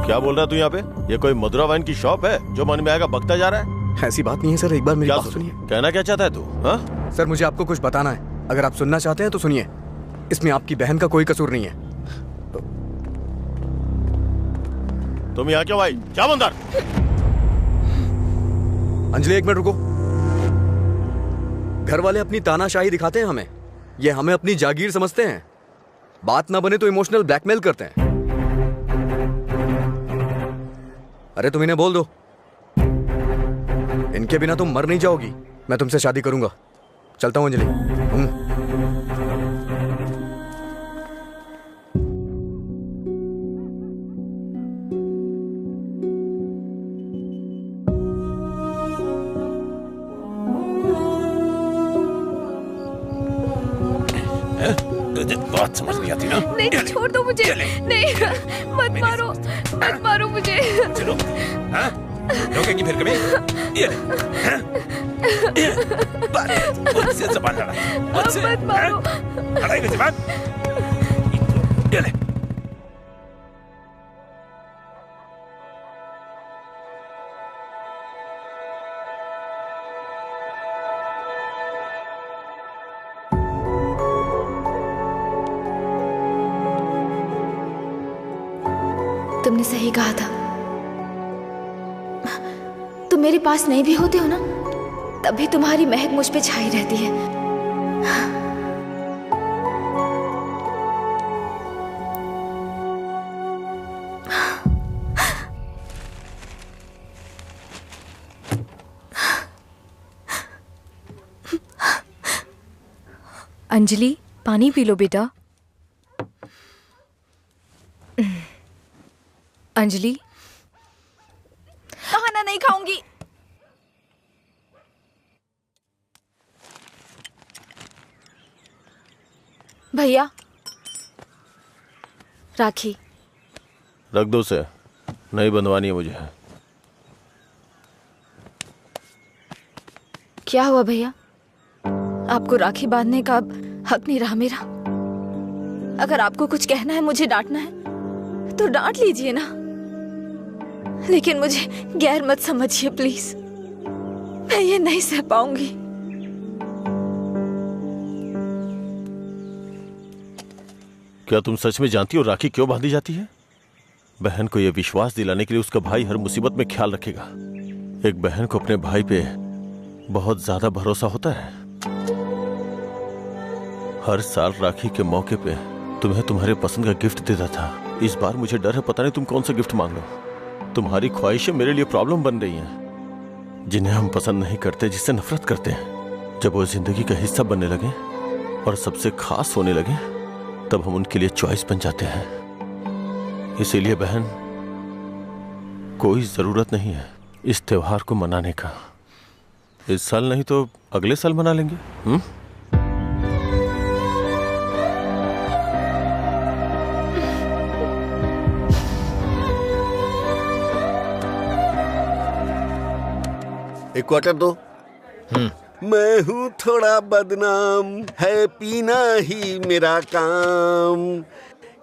क्या बोल रहा है तू यहाँ पे? ये कोई मधुरा वाइन की शॉप है जो मन में आएगा बकता जा रहा है? ऐसी बात नहीं है सर, एक बार मेरी बात सुनिए। कहना क्या चाहता है तू? हाँ सर, मुझे आपको कुछ बताना है। अगर आप सुनना चाहते हैं तो सुनिए। इसमें आपकी बहन का कोई कसूर नहीं है। तुम यहाँ क्यों आई? क्या अंदर? अंजलि एक मिनट रुको। घर वाले अपनी तानाशाही दिखाते हैं हमें। ये हमें अपनी जागीर समझते हैं। बात ना बने तो इमोशनल ब्लैकमेल करते हैं। अरे तुम इन्हें बोल दो, इनके बिना तुम मर नहीं जाओगी। मैं तुमसे शादी करूंगा। चलता हूं अंजलि। बात समझ नहीं आती ना? नहीं, छोड़ दो मुझे। नहीं, मत मारो, मत मारो मुझे। चलो, हाँ? रोकेंगी फिर कभी? ये ले, हाँ? बात, मुझसे ज़बान लड़ा, मुझसे, मत मारो। लड़ाई ज़बान। ये ले। तुमने सही कहा था। तुम मेरे पास नहीं भी होते हो ना, तब भी तुम्हारी महक मुझ पे छाई रहती है। अंजलि, पानी पी लो बेटा। अंजलि, खाना नहीं खाऊंगी। भैया, राखी रख दो उसे, नहीं बंधवानी है मुझे। क्या हुआ भैया? आपको राखी बांधने का अब हक नहीं रहा मेरा? अगर आपको कुछ कहना है, मुझे डांटना है तो डांट लीजिए ना, लेकिन मुझे गैर मत समझिए प्लीज। मैं ये नहीं सह पाऊंगी। क्या तुम सच में जानती हो राखी क्यों बांधी जाती है? बहन को यह विश्वास दिलाने के लिए उसका भाई हर मुसीबत में ख्याल रखेगा। एक बहन को अपने भाई पे बहुत ज्यादा भरोसा होता है। हर साल राखी के मौके पे तुम्हें तुम्हारे पसंद का गिफ्ट देता था। इस बार मुझे डर है, पता नहीं तुम कौन सा गिफ्ट मांग लो। तुम्हारी ख्वाहिशें मेरे लिए प्रॉब्लम बन रही हैं, जिन्हें हम पसंद नहीं करते, जिससे नफरत करते हैं। जब वो जिंदगी का हिस्सा बनने लगे और सबसे खास होने लगे, तब हम उनके लिए चॉइस बन जाते हैं। इसीलिए बहन, कोई जरूरत नहीं है इस त्योहार को मनाने का। इस साल नहीं तो अगले साल मना लेंगे। एक क्वार्टर दो। मैं हूँ थोड़ा बदनाम, है पीना ही मेरा काम।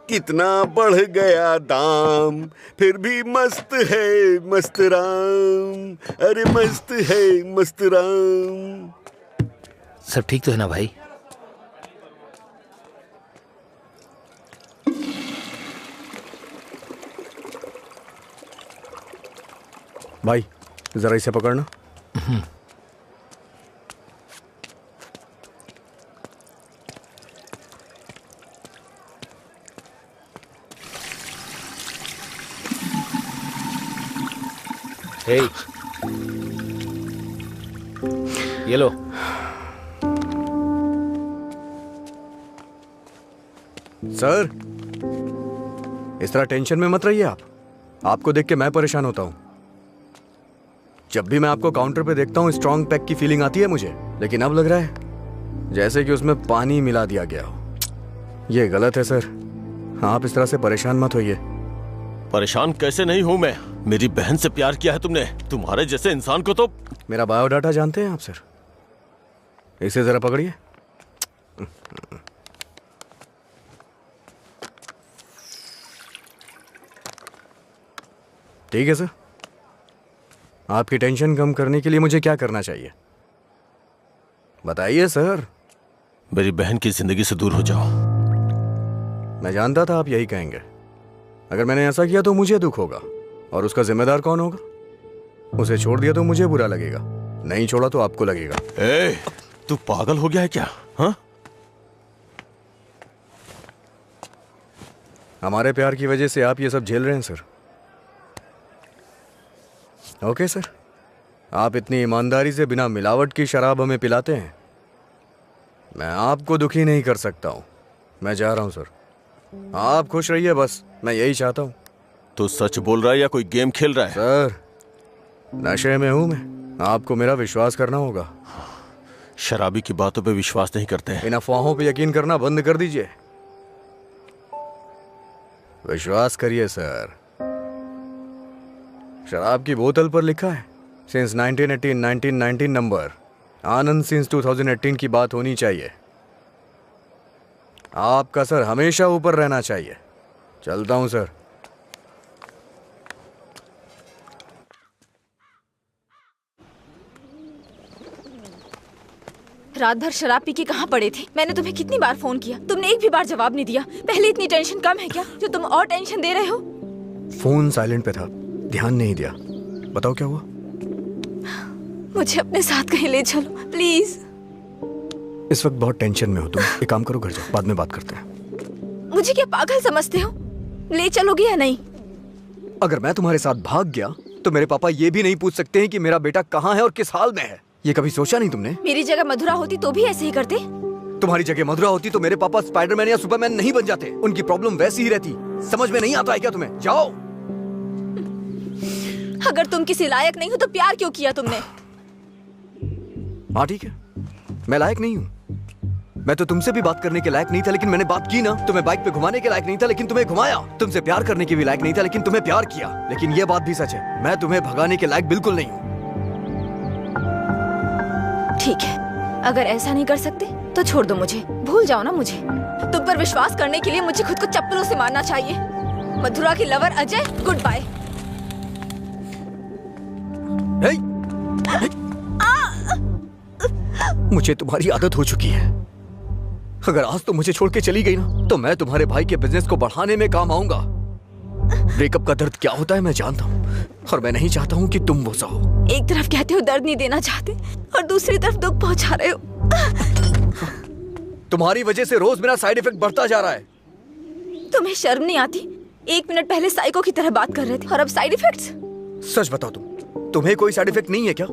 कितना बढ़ गया दाम, फिर भी मस्त है मस्त राम। अरे मस्त है मस्त राम। सब ठीक तो है ना भाई? भाई जरा इसे पकड़ना। हे, ये लो। सर, इस तरह टेंशन में मत रहिए आप। आपको देख के मैं परेशान होता हूं। जब भी मैं आपको काउंटर पे देखता हूँ, स्ट्रॉन्ग पैक की फीलिंग आती है मुझे, लेकिन अब लग रहा है जैसे कि उसमें पानी मिला दिया गया हो। ये गलत है सर। आप इस तरह से परेशान मत होइए। परेशान कैसे नहीं हूं मैं? मेरी बहन से प्यार किया है तुमने। तुम्हारे जैसे इंसान को तो। मेरा बायोडाटा जानते हैं आप सर? इसे जरा पकड़िए। ठीक है सर। आपकी टेंशन कम करने के लिए मुझे क्या करना चाहिए बताइए सर। मेरी बहन की जिंदगी से दूर हो जाओ। मैं जानता था आप यही कहेंगे। अगर मैंने ऐसा किया तो मुझे दुख होगा, और उसका जिम्मेदार कौन होगा? उसे छोड़ दिया तो मुझे बुरा लगेगा, नहीं छोड़ा तो आपको लगेगा। तू पागल हो गया है क्या? हाँ, हमारे प्यार की वजह से आप ये सब झेल रहे हैं सर। ओके सर, आप इतनी ईमानदारी से बिना मिलावट की शराब हमें पिलाते हैं, मैं आपको दुखी नहीं कर सकता हूँ। मैं जा रहा हूँ सर, आप खुश रहिए बस, मैं यही चाहता हूँ। तो सच बोल रहा है या कोई गेम खेल रहा है? सर नशे में हूँ मैं, आपको मेरा विश्वास करना होगा। शराबी की बातों पे विश्वास नहीं करते हैं। इन अफवाहों पे यकीन करना बंद कर दीजिए, विश्वास करिए सर। शराब की बोतल पर लिखा है सिंस 1918 1919 नंबर, आनंद सिंस 2018 की बात होनी चाहिए। आपका सर हमेशा ऊपर रहना चाहिए। चलता हूं सर। रात भर शराब पी के कहाँ पड़े थे? मैंने तुम्हें कितनी बार फोन किया, तुमने एक भी बार जवाब नहीं दिया। पहले इतनी टेंशन कम है क्या जो तुम और टेंशन दे रहे हो? फोन साइलेंट पे था, ध्यान नहीं दिया। बताओ क्या हुआ? मुझे अपने साथ कहीं ले चलो प्लीज। इस वक्त बहुत टेंशन में हो तुम, एक काम करो घर जाओ, बाद में बात करते हैं। मुझे क्या पागल समझते हो? ले चलोगे या नहीं? अगर मैं तुम्हारे साथ भाग गया तो मेरे पापा ये भी नहीं पूछ सकते हैं कि मेरा बेटा कहाँ है और किस हाल में है। ये कभी सोचा नहीं तुमने? मेरी जगह मधुरा होती तो भी ऐसे ही करते। तुम्हारी जगह मधुरा होती तो मेरे पापा स्पाइडरमैन या सुपरमैन नहीं बन जाते। उनकी प्रॉब्लम वैसी ही रहती। समझ में नहीं आता है क्या तुम्हें? जाओ। अगर तुम किसी लायक नहीं हो तो प्यार क्यों किया तुमने? हाँ ठीक है, मैं लायक नहीं हूँ। मैं तो तुमसे भी बात करने के लायक नहीं था, लेकिन मैंने बात की ना। तुम्हें बाइक पे घुमाने के लायक नहीं था, लेकिन तुम्हें घुमाया। तुमसे प्यार करने के भी लायक नहीं था, लेकिन तुम्हें प्यार किया। लेकिन ये बात भी सच है, मैं तुम्हें भगाने के लायक बिल्कुल नहीं हूँ। ठीक है, अगर ऐसा नहीं कर सकते तो छोड़ दो मुझे, भूल जाओ ना मुझे। तुम पर विश्वास करने के लिए मुझे खुद को चप्पलों से मारना चाहिए। मधुरा की लवर अजय, गुड बाय। मुझे तुम्हारी आदत हो चुकी है। अगर आज तो मुझे छोड़ के चली गई ना, तो मैं तुम्हारे भाई के बिजनेस को बढ़ाने में काम आऊंगा। ब्रेकअप का दर्द क्या होता है मैं जानता हूँ, और मैं नहीं चाहता हूँ कि तुम वो सहो। एक तरफ कहते हो दर्द नहीं देना चाहते और दूसरी तरफ दुख पहुंचा रहे हो। तुम्हारी वजह से रोज मेरा साइड इफेक्ट बढ़ता जा रहा है। तुम्हें शर्म नहीं आती? 1 मिनट पहले साइको की तरह बात कर रहे थे और अब साइड इफेक्ट्स। सच बताओ तुम्हें कोई साइड इफेक्ट नहीं है क्या?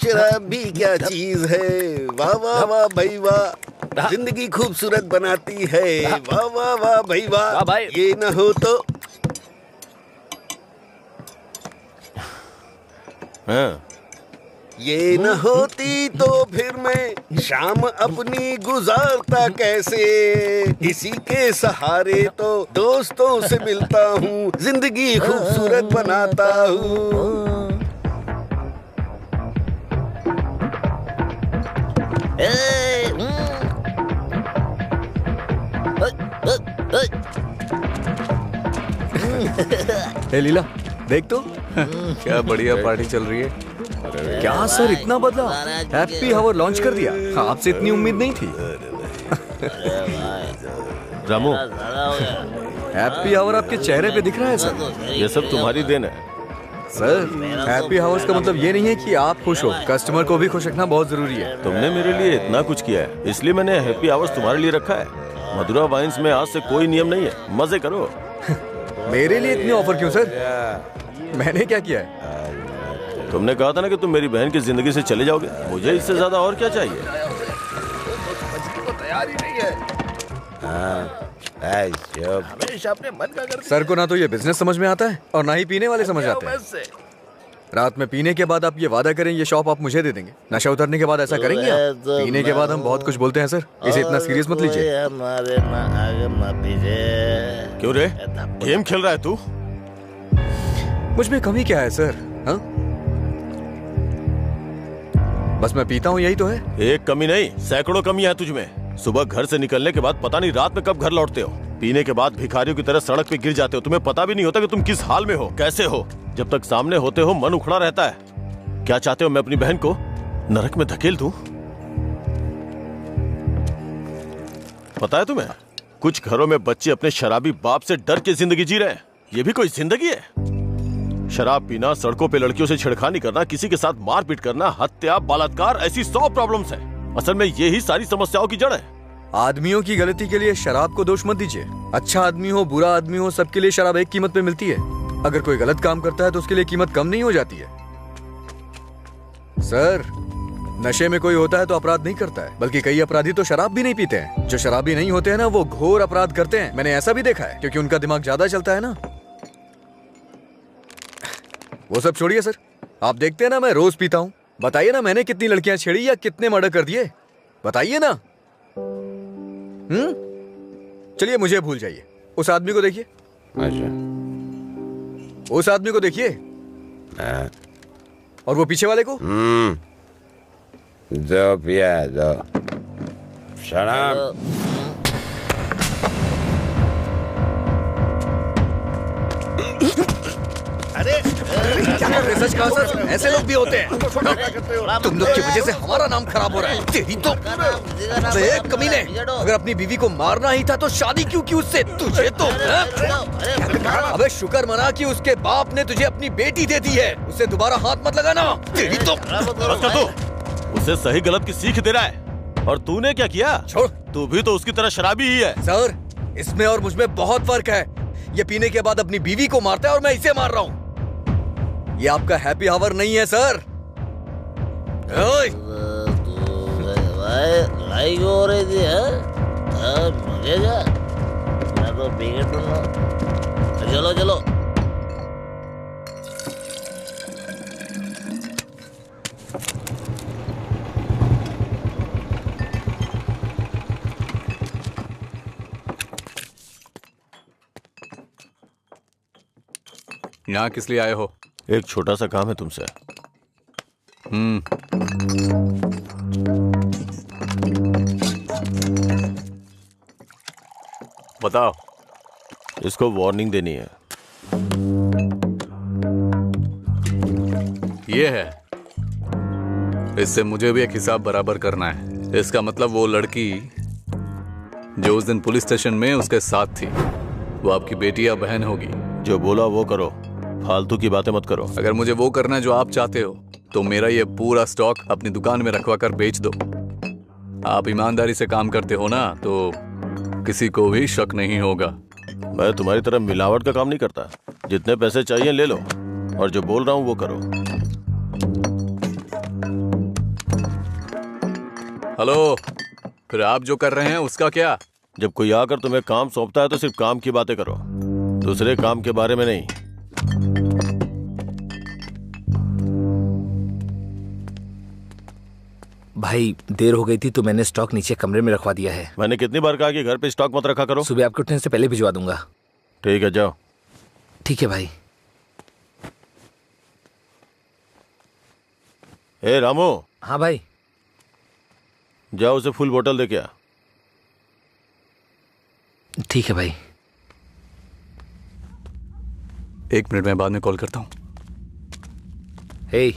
शराब भी क्या चीज है, वाह वाह वाह भाई वाह, जिंदगी खूबसूरत बनाती है, वाह वाह वाह भाई वाह। ये न हो तो ये न होती तो फिर मैं शाम अपनी गुजारता कैसे। इसी के सहारे तो दोस्तों से मिलता हूँ, जिंदगी खूबसूरत बनाता हूँ। ए लीला देख तो क्या बढ़िया पार्टी चल रही है। क्या सर इतना बदला? हैप्पी हावर लॉन्च कर दिया, आपसे इतनी उम्मीद नहीं थी। रामू, हैप्पी हावर आपके चेहरे पे दिख रहा है सर। ये सब तुम्हारी देन है सर। हैप्पी हावर्स का मतलब ये नहीं है कि आप खुश हो, कस्टमर को भी खुश रखना बहुत जरूरी है। तुमने मेरे लिए इतना कुछ किया है, इसलिए मैंने हैप्पी आवर्स तुम्हारे लिए रखा है। मधुरा वाइन्स में आज से कोई नियम नहीं है, मजे करो। मेरे लिए इतनी ऑफर क्यों सर? मैंने क्या किया है? तुमने कहा था ना कि तुम मेरी बहन की जिंदगी से चले जाओगे, मुझे इससे ज्यादा और क्या चाहिए? तैयार ही नहीं है। हमेशा अपने मन का करते। सर को ना तो ये बिजनेस समझ में आता है और ना ही पीने वाले समझ आते हैं। रात में पीने के बाद आप ये वादा करें ये शॉप आप मुझे दे देंगे। नशा उतरने के बाद ऐसा करेंगे आप? पीने के बाद हम बहुत कुछ बोलते हैं सर, इसे इतना सीरियस मत लीजिए। क्यों रे, गेम खेल रहा है तू? मुझ में कमी क्या है सर? हाँ, बस मैं पीता हूँ, यही तो है। एक कमी नहीं, सैकड़ों कमियां हैं तुझ में। सुबह घर से निकलने के बाद पता नहीं रात में कब घर लौटते हो। पीने के बाद भिखारियों की तरह सड़क पे गिर जाते हो। तुम्हें पता भी नहीं होता कि तुम किस हाल में हो, कैसे हो। जब तक सामने होते हो मन उखड़ा रहता है। क्या चाहते हो मैं अपनी बहन को नरक में धकेल दूं? पता है तुम्हें, कुछ घरों में बच्चे अपने शराबी बाप से डर के जिंदगी जी रहे हैं। ये भी कोई जिंदगी है? शराब पीना, सड़कों पे लड़कियों से छेड़खानी करना, किसी के साथ मारपीट करना, हत्या, बलात्कार, ऐसी 100 प्रॉब्लम्स हैं। असल में ये ही सारी समस्याओं की जड़ है। आदमियों की गलती के लिए शराब को दोष मत दीजिए। अच्छा आदमी हो, बुरा आदमी हो, सबके लिए शराब एक कीमत पे मिलती है। अगर कोई गलत काम करता है तो उसके लिए कीमत कम नहीं हो जाती है। सर, नशे में कोई होता है तो अपराध नहीं करता है, बल्कि कई अपराधी तो शराब भी नहीं पीते हैं। जो शराबी नहीं होते हैं ना, वो घोर अपराध करते हैं। मैंने ऐसा भी देखा है, क्योंकि उनका दिमाग ज्यादा चलता है ना। वो सब छोड़िए सर, आप देखते हैं ना मैं रोज पीता हूँ। बताइए ना मैंने कितनी लड़कियां छेड़ी या कितने मर्डर कर दिए, बताइए ना। चलिए मुझे भूल जाइए, उस आदमी को देखिए। अच्छा, उस आदमी को देखिए और वो पीछे वाले को। जो पिया जो शराब। सच कहा सर, ऐसे लोग भी होते हैं। तुम लोग की वजह से हमारा नाम खराब हो रहा है। तेरी तो कमीने, अगर अपनी बीवी को मारना ही था तो शादी क्यों की उससे? तुझे तो अबे शुक्र मना कि उसके बाप ने तुझे अपनी बेटी दे दी है। उसे दोबारा हाथ मत लगाना। तेरी तो उसे सही गलत की सीख दे रहा है। और तूने क्या किया? छोड़, तू भी तो उसकी तरह शराबी ही है। सर, इसमें और मुझमें बहुत फर्क है। ये पीने के बाद अपनी बीवी को मारता है और मैं इसे मार रहा हूँ। ये आपका हैप्पी आवर नहीं है सर। लड़ाई हो रही थी मुझे क्या, मैं तो पी के टूंगा। चलो चलो। यहाँ किस लिए आए हो? एक छोटा सा काम है तुमसे। बताओ। इसको वार्निंग देनी है। ये है, इससे मुझे भी एक हिसाब बराबर करना है। इसका मतलब वो लड़की जो उस दिन पुलिस स्टेशन में उसके साथ थी, वो आपकी बेटी या बहन होगी। जो बोला वो करो, फालतू की बातें मत करो। अगर मुझे वो करना है जो आप चाहते हो तो मेरा ये पूरा स्टॉक अपनी दुकान में रखवा कर बेच दो। आप ईमानदारी से काम करते हो ना, तो किसी को भी शक नहीं होगा। मैं तुम्हारी तरह मिलावट का काम नहीं करता। जितने पैसे चाहिए ले लो, और जो बोल रहा हूँ वो करो। हेलो, फिर आप जो कर रहे हैं उसका क्या? जब कोई आकर तुम्हें काम सौंपता है तो सिर्फ काम की बातें करो, दूसरे काम के बारे में नहीं। भाई देर हो गई थी तो मैंने स्टॉक नीचे कमरे में रखवा दिया है। मैंने कितनी बार कहा कि घर पे स्टॉक मत रखा करो। सुबह आपके उठने से पहले भिजवा दूंगा। ठीक है, जाओ। ठीक है भाई। ए रामू। हाँ भाई। जाओ उसे फुल बोतल दे के आ। ठीक है भाई। 1 मिनट में बाद में कॉल करता हूँ। हे,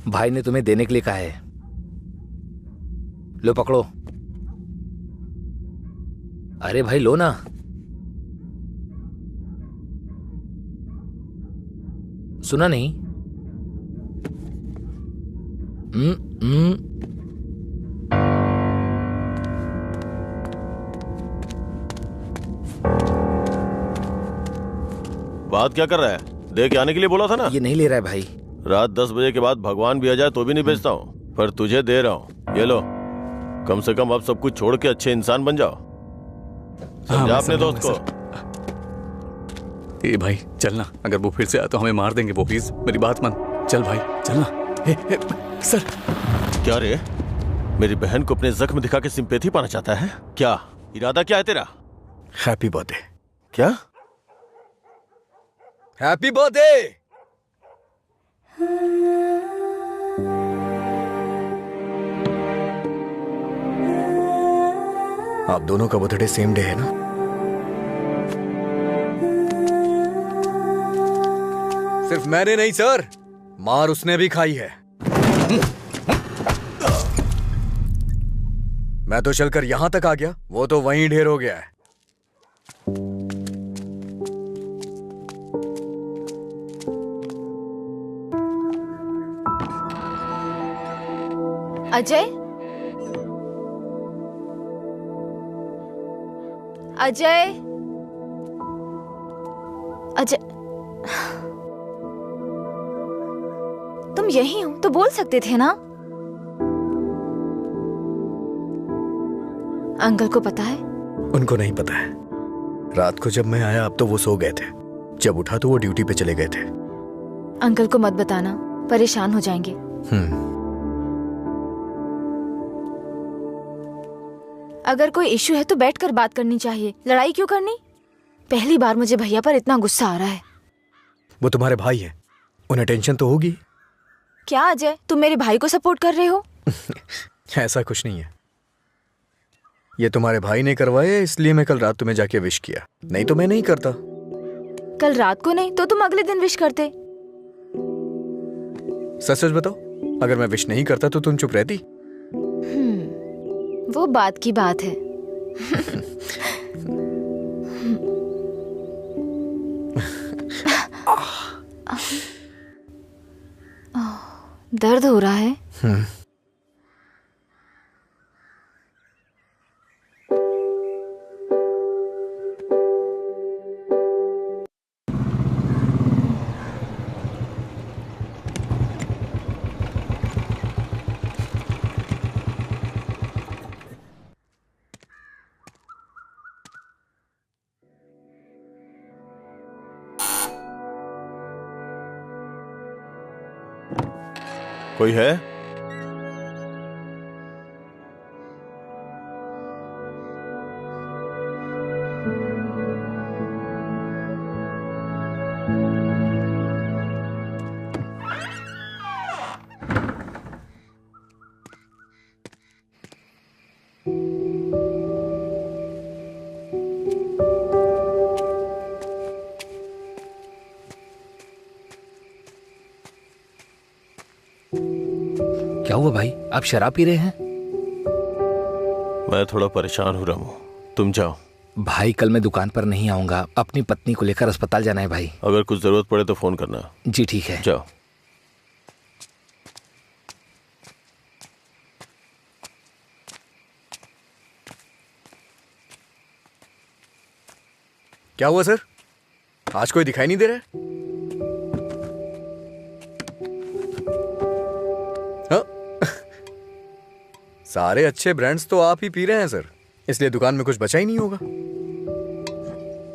भाई ने तुम्हें देने के लिए कहा है। लो पकड़ो। अरे भाई लो ना। सुना नहीं? बात क्या कर रहा है? दे के आने के लिए बोला था ना। ये नहीं ले रहा है भाई। रात 10 बजे के बाद भगवान भी आ जाए तो भी नहीं भेजता हूँ, पर तुझे दे रहा हूँ। ये लो, कम से कम अब सब कुछ छोड़ के अच्छे इंसान बन जाओ। समझा अपने दोस्त को। ए भाई चलना, अगर वो फिर से आया तो हमें मार देंगे वो। प्लीज मेरी बात मान। चल भाई चलना। सर। क्या रे, मेरी बहन को अपने जख्म दिखा के सिंपैथी पाना चाहता है क्या? इरादा क्या है तेरा? Happy birthday. क्या? Happy birthday. आप दोनों का बर्थडे सेम डे है ना? सिर्फ मैंने नहीं सर, मार उसने भी खाई है। मैं तो चलकर यहां तक आ गया, वो तो वहीं ढेर हो गया है। अजय, अजय, अजय, तुम यही हो तो बोल सकते थे ना। अंकल को पता है? उनको नहीं पता है। रात को जब मैं आया अब तो वो सो गए थे, जब उठा तो वो ड्यूटी पे चले गए थे। अंकल को मत बताना, परेशान हो जाएंगे। अगर कोई इशू है तो बैठकर बात करनी चाहिए, लड़ाई क्यों करनी? पहली बार मुझे भैया पर इतना गुस्सा आ रहा है। वो तुम्हारे भाई है, उन्हें टेंशन तो होगी। क्या अजय, तुम मेरे भाई को सपोर्ट कर रहे हो? ऐसा कुछ नहीं है, ये तुम्हारे भाई ने करवाया इसलिए मैं कल रात तुम्हें जाके विश किया, नहीं तो मैं नहीं करता। कल रात को नहीं तो तुम अगले दिन विश करते। सच सच बताओ, अगर मैं विश नहीं करता तो तुम चुप रहती? वो बात की बात है। दर्द हो रहा है? कोई है? क्या हुआ भाई, आप शराब पी रहे हैं? मैं थोड़ा परेशान हो रहा हूँ, तुम जाओ। भाई कल मैं दुकान पर नहीं आऊंगा, अपनी पत्नी को लेकर अस्पताल जाना है भाई। अगर कुछ जरूरत पड़े तो फोन करना। जी ठीक है, जाओ। क्या हुआ सर, आज कोई दिखाई नहीं दे रहा है? सारे अच्छे ब्रांड्स तो आप ही पी रहे हैं सर, इसलिए दुकान में कुछ बचा ही नहीं होगा।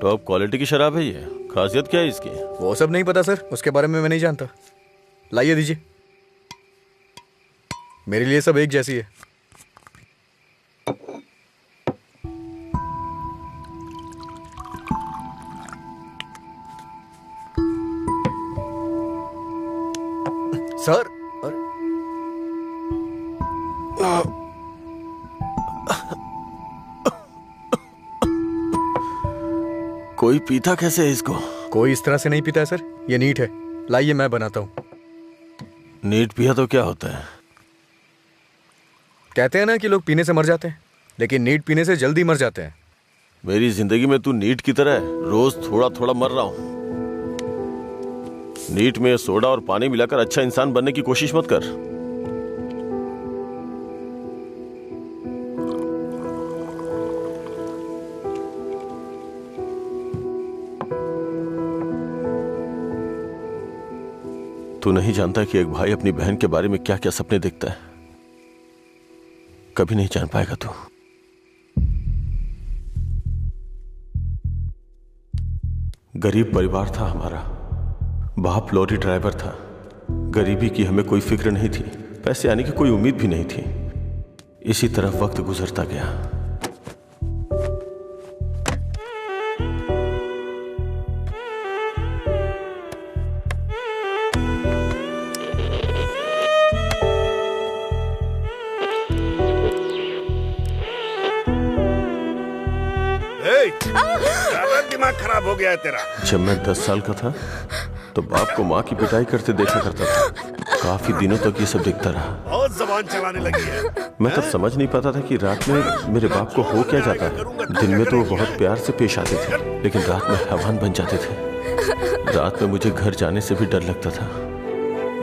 टॉप क्वालिटी की शराब है ये, खासियत क्या है इसकी? वो सब नहीं पता सर, उसके बारे में मैं नहीं जानता। लाइए दीजिए, मेरे लिए सब एक जैसी है। सर कोई पीता कैसे है इसको? कोई इस तरह से नहीं पीता है सर, ये नीट है। लाइए मैं बनाता हूँ। नीट पिया तो क्या होता है? कहते हैं ना कि लोग पीने से मर जाते हैं, लेकिन नीट पीने से जल्दी मर जाते हैं। मेरी जिंदगी में तू नीट की तरह है, रोज थोड़ा थोड़ा मर रहा हूं। नीट में सोडा और पानी मिलाकर अच्छा इंसान बनने की कोशिश मत कर। तू नहीं जानता कि एक भाई अपनी बहन के बारे में क्या क्या सपने देखता है। कभी नहीं जान पाएगा तू। गरीब परिवार था हमारा, बाप लॉरी ड्राइवर था। गरीबी की हमें कोई फिक्र नहीं थी, पैसे आने की कोई उम्मीद भी नहीं थी। इसी तरह वक्त गुजरता गया। दिमाग खराब हो गया है तेरा। जब मैं 10 साल का था तो बाप को माँ की पिटाई करते देखा करता था। काफी दिनों तक ये सब देखता रहा। बहुत जबान चलाने लगी है। मैं तब समझ नहीं पाता था कि रात में मेरे बाप को हो क्या जाता है। दिन में तो वो बहुत प्यार से पेश आते थे, लेकिन रात में हैवान बन जाते थे। रात में मुझे घर जाने से भी डर लगता था।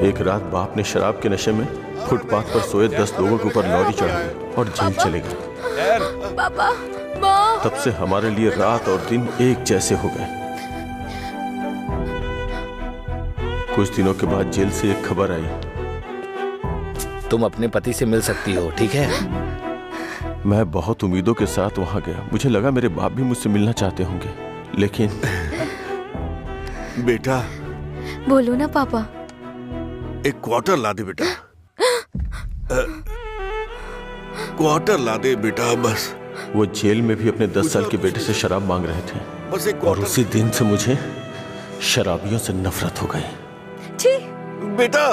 एक रात बाप ने शराब के नशे में फुटपाथ पर सोए 10 लोगों के ऊपर लॉरी चढ़ाई और जेल चले गए। पापा, तब से हमारे लिए रात और दिन एक जैसे हो गए। कुछ दिनों के बाद जेल से एक खबर आई, तुम अपने पति से मिल सकती हो, ठीक है? मैं बहुत उम्मीदों के साथ वहां गया। मुझे लगा मेरे बाप भी मुझसे मिलना चाहते होंगे, लेकिन बेटा, बोलो ना पापा। एक क्वार्टर ला दे बेटा। क्वार्टर ला दे बेटा बस। वो जेल में भी अपने 10 साल के बेटे से शराब मांग रहे थे, बस एक और उसी दिन से मुझे शराबियों से नफरत हो गई। बेटा,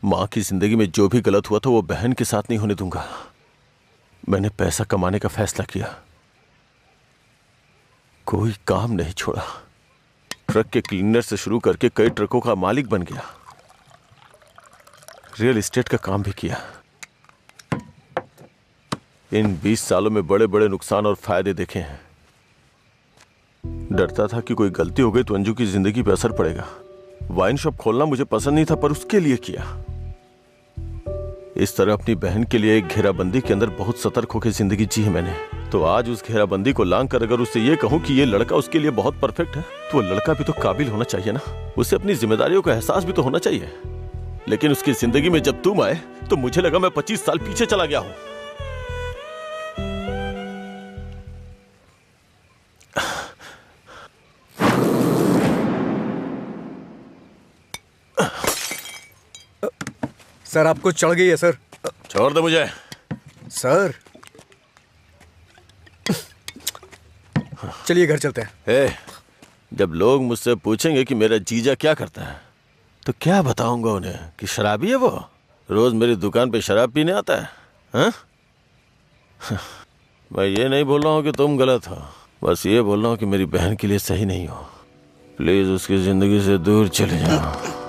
माँ की जिंदगी में जो भी गलत हुआ था वो बहन के साथ नहीं होने दूंगा। मैंने पैसा कमाने का फैसला किया, कोई काम नहीं छोड़ा। ट्रक के क्लीनर से शुरू करके कई ट्रकों का मालिक बन गया। रियल एस्टेट का काम भी किया। इन 20 सालों में बड़े बड़े नुकसान और फायदे देखे हैं। डरता था कि कोई गलती हो गई तो अंजू की जिंदगी पर असर पड़ेगा। वाइन शॉप खोलना मुझे पसंद नहीं था, पर उसके लिए किया। इस तरह अपनी बहन के लिए एक घेराबंदी के अंदर बहुत सतर्क होकर जिंदगी जी है मैंने। तो आज उस घेराबंदी को लांग कर अगर उससे ये कहूं कि ये लड़का उसके लिए बहुत परफेक्ट है, तो वो लड़का भी तो काबिल होना चाहिए ना। उसे अपनी जिम्मेदारियों का एहसास भी तो होना चाहिए। लेकिन उसकी जिंदगी में जब तुम आए तो मुझे लगा मैं 25 साल पीछे चला गया हूं। सर, आपको चढ़ गई है सर। छोड़ दे मुझे। सर, चलिए घर चलते हैं। जब लोग मुझसे पूछेंगे कि मेरा जीजा क्या करता है, तो क्या बताऊंगा उन्हें कि शराबी है वो, रोज मेरी दुकान पे शराब पीने आता है। हाँ? मैं ये नहीं बोल रहा हूँ कि तुम गलत हो, बस ये बोल रहा हूँ कि मेरी बहन के लिए सही नहीं हो। प्लीज उसकी जिंदगी से दूर चले जाओ।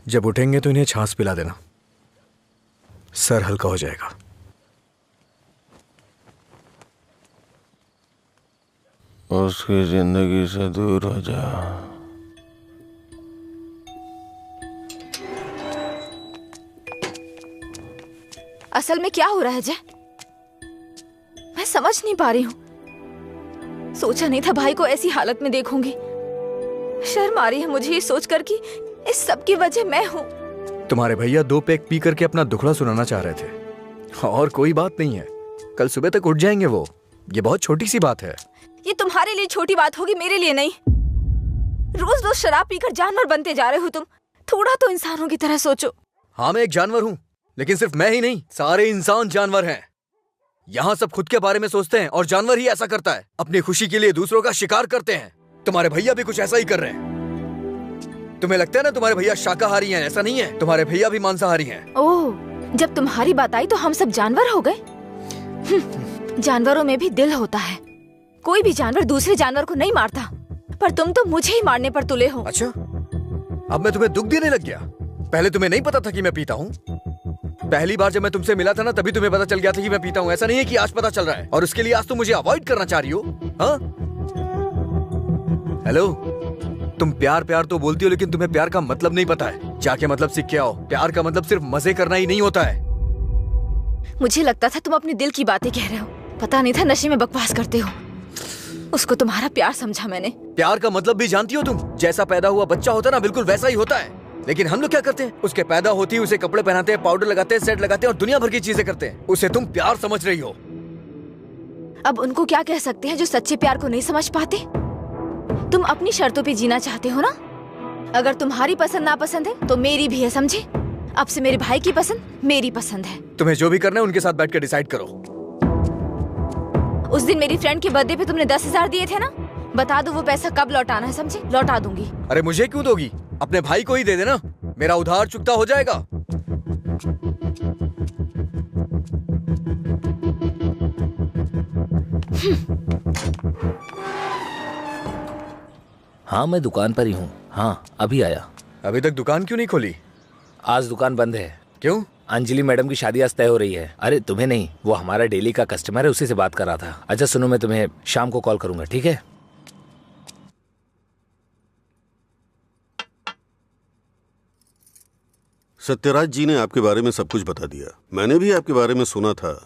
जब उठेंगे तो इन्हें छाछ पिला देना, सर हल्का हो जाएगा। उसकी जिंदगी से दूर हो जा। असल में क्या हो रहा है जय? मैं समझ नहीं पा रही हूँ। सोचा नहीं था भाई को ऐसी हालत में देखूंगी। शर्म आ रही है मुझे ये सोचकर कि इस सब की वजह मैं हूँ। तुम्हारे भैया 2 पैक पी करके अपना दुखड़ा सुनाना चाह रहे थे, और कोई बात नहीं है, कल सुबह तक उठ जाएंगे वो। ये बहुत छोटी सी बात है। ये तुम्हारे लिए छोटी बात होगी, मेरे लिए नहीं। रोज रोज शराब पीकर जानवर बनते जा रहे हो तुम। थोड़ा तो इंसानों की तरह सोचो। हाँ, मैं एक जानवर हूँ, लेकिन सिर्फ मैं ही नहीं, सारे इंसान जानवर हैं। यहाँ सब खुद के बारे में सोचते हैं और जानवर ही ऐसा करता है, अपनी खुशी के लिए दूसरों का शिकार करते हैं। तुम्हारे भैया भी कुछ ऐसा ही कर रहे हैं। तुम्हें लगता है ना तुम्हारे भैया शाकाहारी हैं, ऐसा नहीं है, तुम्हारे भैया भी मांसाहारी हैं। ओह, जब तुम्हारी बात आई तो हम सब जानवर हो गए। जानवरों में भी दिल होता है। कोई भी जानवर दूसरे जानवर को नहीं मारता, पर तुम तो मुझे ही मारने पर तुले हो। अच्छा, अब मैं तुम्हें दुख देने लग गया? पहले तुम्हें नहीं पता था कि मैं पीता हूँ? पहली बार जब मैं तुमसे मिला था ना, तभी तुम्हें पता चल गया था कि मैं पीता हूँ। ऐसा नहीं है कि आज पता चल रहा है, और उसके लिए आज तुम मुझे अवॉइड करना चाह रही हो? हाँ? हेलो, तुम प्यार प्यार तो बोलती हो, लेकिन तुम्हें प्यार का मतलब नहीं पता है। जाके मतलब सीख के आओ। प्यार का मतलब सिर्फ मजे करना ही नहीं होता है। मुझे लगता था तुम अपने दिल की बातें कह रहे हो, पता नहीं था नशे में बकवास करते हो। उसको तुम्हारा प्यार समझा मैंने। प्यार का मतलब भी जानती हो तुम? जैसा पैदा हुआ बच्चा होता है ना, बिल्कुल वैसा ही होता है। लेकिन हम लोग क्या करते हैं? उसके पैदा होती है उसे कपड़े पहनाते हैं, पाउडर लगाते हैं, सेट लगाते हैं और दुनिया भर की चीजें करते हैं। उसे तुम प्यार समझ रही हो। अब उनको क्या कह सकते हैं जो सच्चे प्यार को नहीं समझ पाते? तुम अपनी शर्तों पे जीना चाहते हो ना? अगर तुम्हारी पसंद नापसंद है तो मेरी भी है, समझे? अब से मेरे भाई की पसंद मेरी पसंद है। तुम्हें जो भी करना है उनके साथ बैठ कर डिसाइड करो। उस दिन मेरी फ्रेंड के बर्थडे पे तुमने 10,000 दिए थे ना? बता दो वो पैसा कब लौटाना है, समझे? लौटा दूंगी। अरे मुझे क्यों दोगी? अपने भाई को ही दे देना, मेरा उधार चुकता हो जाएगा। हाँ मैं दुकान पर ही हूँ। हाँ अभी आया। अभी तक दुकान क्यों नहीं खोली? आज दुकान बंद है। क्यों? अंजलि मैडम की शादी आज तय हो रही है। अरे तुम्हें नहीं, वो हमारा डेली का कस्टमर है, उसी से बात कर रहा था। अच्छा सुनो, मैं तुम्हें शाम को कॉल करूंगा, ठीक है? सत्यराज जी ने आपके बारे में सब कुछ बता दिया। मैंने भी आपके बारे में सुना था,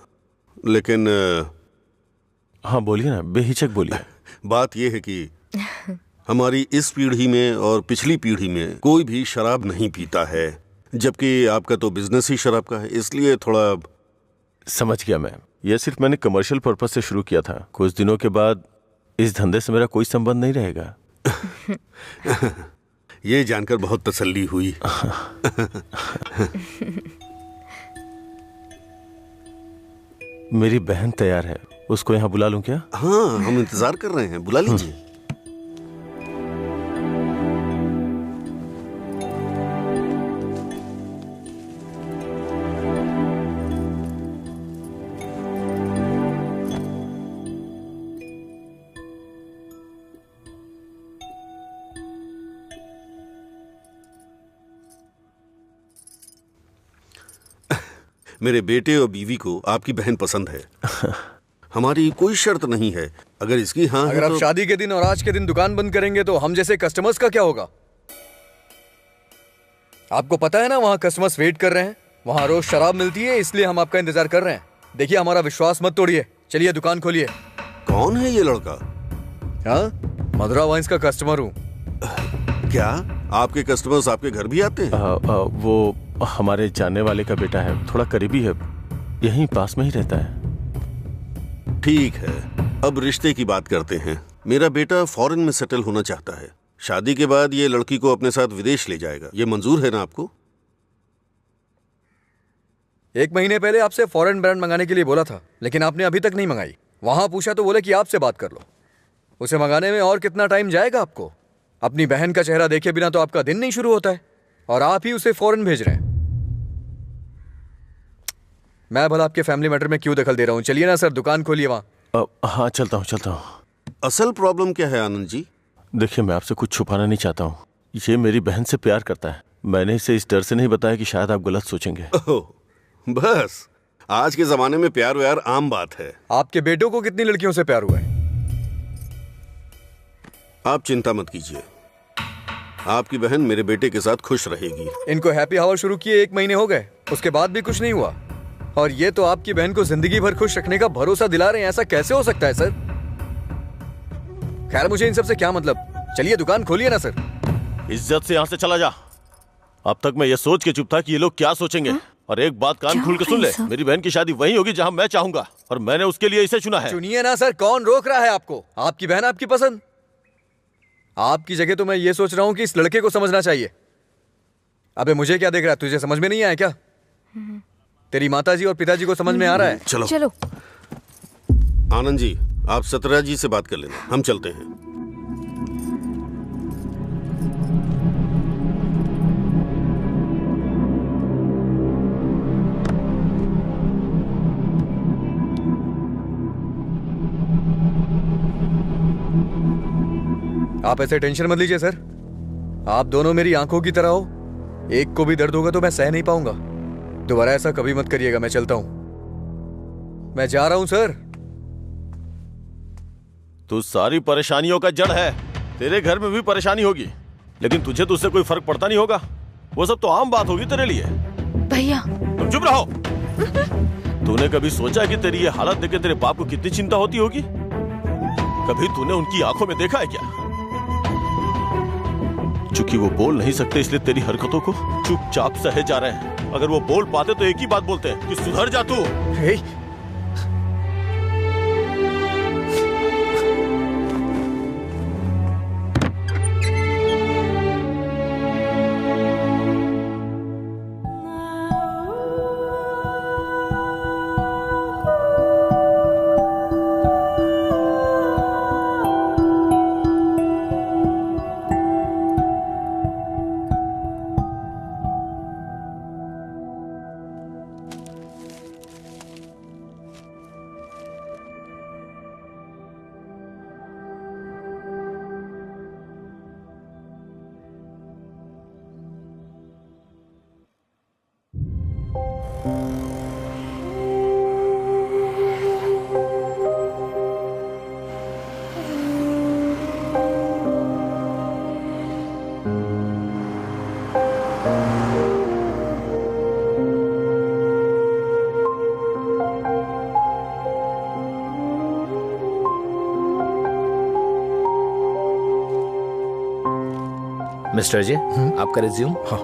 लेकिन हाँ बोलिए ना, बेहिचक बोलिए। बात यह है कि हमारी इस पीढ़ी में और पिछली पीढ़ी में कोई भी शराब नहीं पीता है, जबकि आपका तो बिजनेस ही शराब का है, इसलिए थोड़ा। समझ गया मैं। यह सिर्फ मैंने कमर्शियल पर्पस से शुरू किया था। कुछ दिनों के बाद इस धंधे से मेरा कोई संबंध नहीं रहेगा। ये जानकर बहुत तसल्ली हुई। मेरी बहन तैयार है, उसको यहाँ बुला लूं क्या? हाँ हम इंतजार कर रहे हैं, बुला लीजिए। मेरे बेटे और बीवी को आपकी बहन पसंद है। हमारी कोई शर्त नहीं है। अगर इसकी हाँ अगर आप शादी के दिन और आज के दिन दुकान बंद करेंगे तो हम जैसे कस्टमर्स का क्या होगा? आपको पता है ना वहाँ कस्टमर्स वेट कर रहे हैं, वहाँ रोज शराब मिलती है, इसलिए हम आपका इंतजार कर रहे हैं। देखिए हमारा विश्वास मत तोड़िए, चलिए दुकान खोलिए। कौन है ये लड़का? हाँ मधुरा वाइन्स का कस्टमर हूँ। क्या आपके कस्टमर्स आपके घर भी आते हैं? वो हमारे जानने वाले का बेटा है, थोड़ा करीबी है, यहीं पास में ही रहता है। ठीक है, अब रिश्ते की बात करते हैं। मेरा बेटा फॉरेन में सेटल होना चाहता है। शादी के बाद ये लड़की को अपने साथ विदेश ले जाएगा। ये मंजूर है ना आपको? 1 महीने पहले आपसे फॉरेन ब्रांड मंगाने के लिए बोला था, लेकिन आपने अभी तक नहीं मंगाई। वहां पूछा तो बोले कि आपसे बात कर लो। उसे मंगाने में और कितना टाइम जाएगा आपको? अपनी बहन का चेहरा देखे बिना तो आपका दिन नहीं शुरू होता है, और आप ही उसे फॉरेन भेज रहे हैं। मैं भला आपके फैमिली मैटर में क्यों दखल दे रहा हूँ? चलिए ना सर, दुकान खोलिए वहां। हाँ चलता हूँ। असल प्रॉब्लम क्या है आनंद जी? देखिए मैं आपसे कुछ छुपाना नहीं चाहता हूँ। ये मेरी बहन से प्यार करता है। मैंने इसे इस डर से नहीं बताया कि शायद आप गलत सोचेंगे। बस आज के जमाने में प्यार व्यार आम बात है। आपके बेटों को कितनी लड़कियों से प्यार हुआ है? आप चिंता मत कीजिए, आपकी बहन मेरे बेटे के साथ खुश रहेगी। इनको हैप्पी आवर शुरू किए 1 महीने हो गए, उसके बाद भी कुछ नहीं हुआ, और ये तो आपकी बहन को जिंदगी भर खुश रखने का भरोसा दिला रहे हैं। ऐसा कैसे हो सकता है सर? खैर मुझे इन सब से क्या मतलब, चलिए दुकान खोलिए ना सर। इज्जत से यहाँ से चला जा। अब तक मैं ये सोच के चुप था कि ये लोग क्या सोचेंगे। और एक बात कान खोल के सुन ले, मेरी बहन की शादी वहीं होगी जहाँ मैं चाहूंगा, और मैंने उसके लिए इसे चुना है। चुनिए ना सर, कौन रोक रहा है आपको? आपकी बहन आपकी पसंद। आपकी जगह तो मैं ये सोच रहा हूँ कि इस लड़के को समझना चाहिए। अबे मुझे क्या देख रहा है, तुझे समझ में नहीं आया क्या? तेरी माताजी और पिताजी को समझ में आ रहा है? चलो आनंद जी, आप सत्यराज जी से बात कर लेना, हम चलते हैं। आप ऐसे टेंशन मत लीजिए सर, आप दोनों मेरी आंखों की तरह हो। एक को भी दर्द होगा तो मैं सह नहीं पाऊंगा। दोबारा ऐसा कभी मत करिएगा। मैं चलता हूं, मैं जा रहा हूं सर। तू सारी परेशानियों का जड़ है। तेरे घर में भी परेशानी होगी, लेकिन तुझे तो उससे कोई फर्क पड़ता नहीं होगा। वो सब तो आम बात होगी तेरे लिए। भैया तुम चुप रहो। तूने कभी सोचा कि तेरी ये हालत देख के तेरे बाप को कितनी चिंता होती होगी? कभी तूने उनकी आंखों में देखा है क्या? चूंकि वो बोल नहीं सकते, इसलिए तेरी हरकतों को चुपचाप सहे जा रहे हैं। अगर वो बोल पाते तो एक ही बात बोलते हैं कि सुधर जा तू। मिस्टर जी, आपका रिज्यूम। हाँ।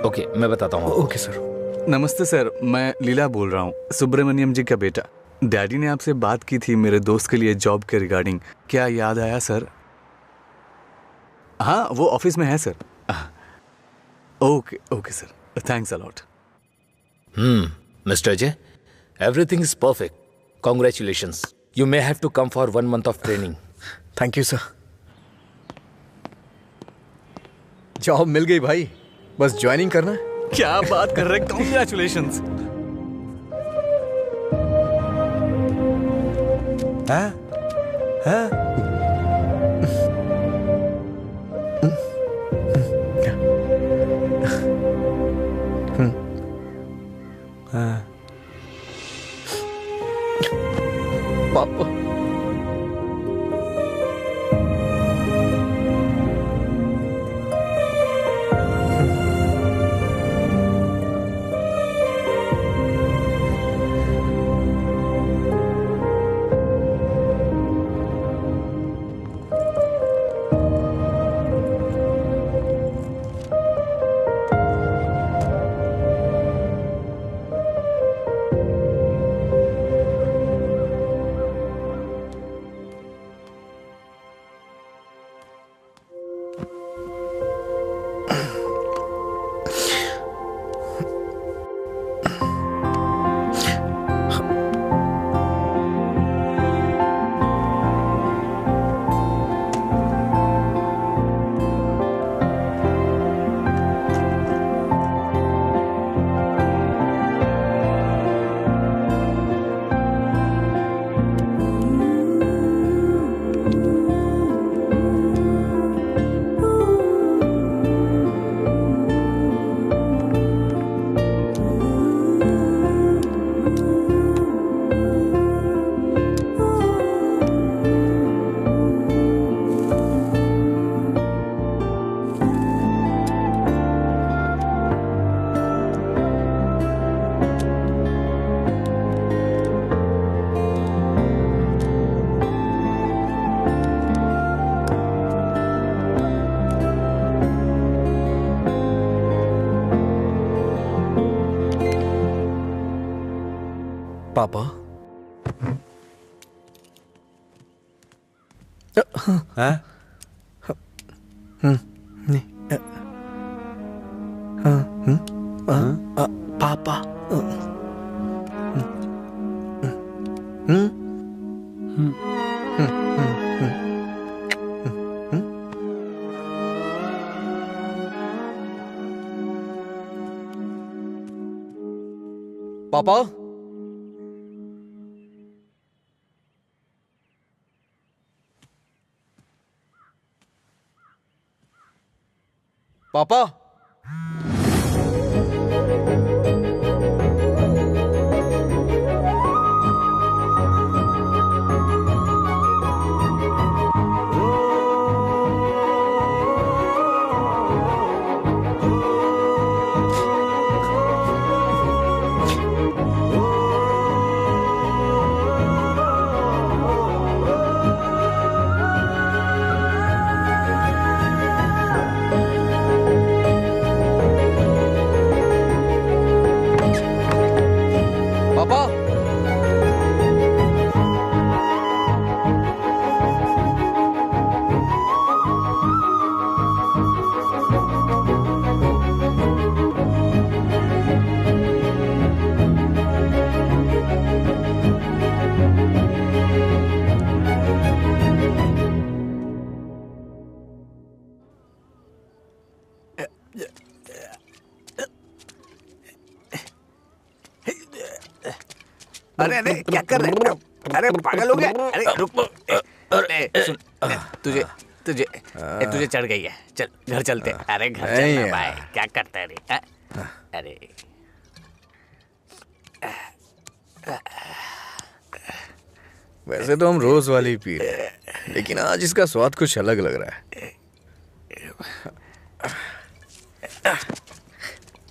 ओके, मैं बताता हूँ। Okay sir. नमस्ते सर, मैं लीला बोल रहा हूँ, सुब्रमण्यम जी का बेटा। डैडी ने आपसे बात की थी मेरे दोस्त के लिए जॉब के रिगार्डिंग, क्या याद आया सर? हाँ, वो ऑफिस में है sir. Okay okay sir, thanks a lot. Mister ji, everything is perfect. Congratulations. You may have to come for 1 month of training. Thank you sir. Job मिल गई भाई, बस ज्वाइनिंग करना है। क्या बात कर रहे हैं, कॉन्ग्रेचुलेशंस। हाँ? हाँ? हाँ। पापा, पापा। हाँ? पापा। पापा, पापा, पापा, अरे अरे क्या कर रहे हैं? अरे पागल हो गया? अरे रुक। अरे सुन, तुझे तुझे चढ़ गई है। चल घर चलते। अरे घर नहीं चलना यार। भाई, क्या करता है रे? अरे वैसे तो हम रोज वाली पी रहे हैं, लेकिन आज इसका स्वाद कुछ अलग लग रहा है।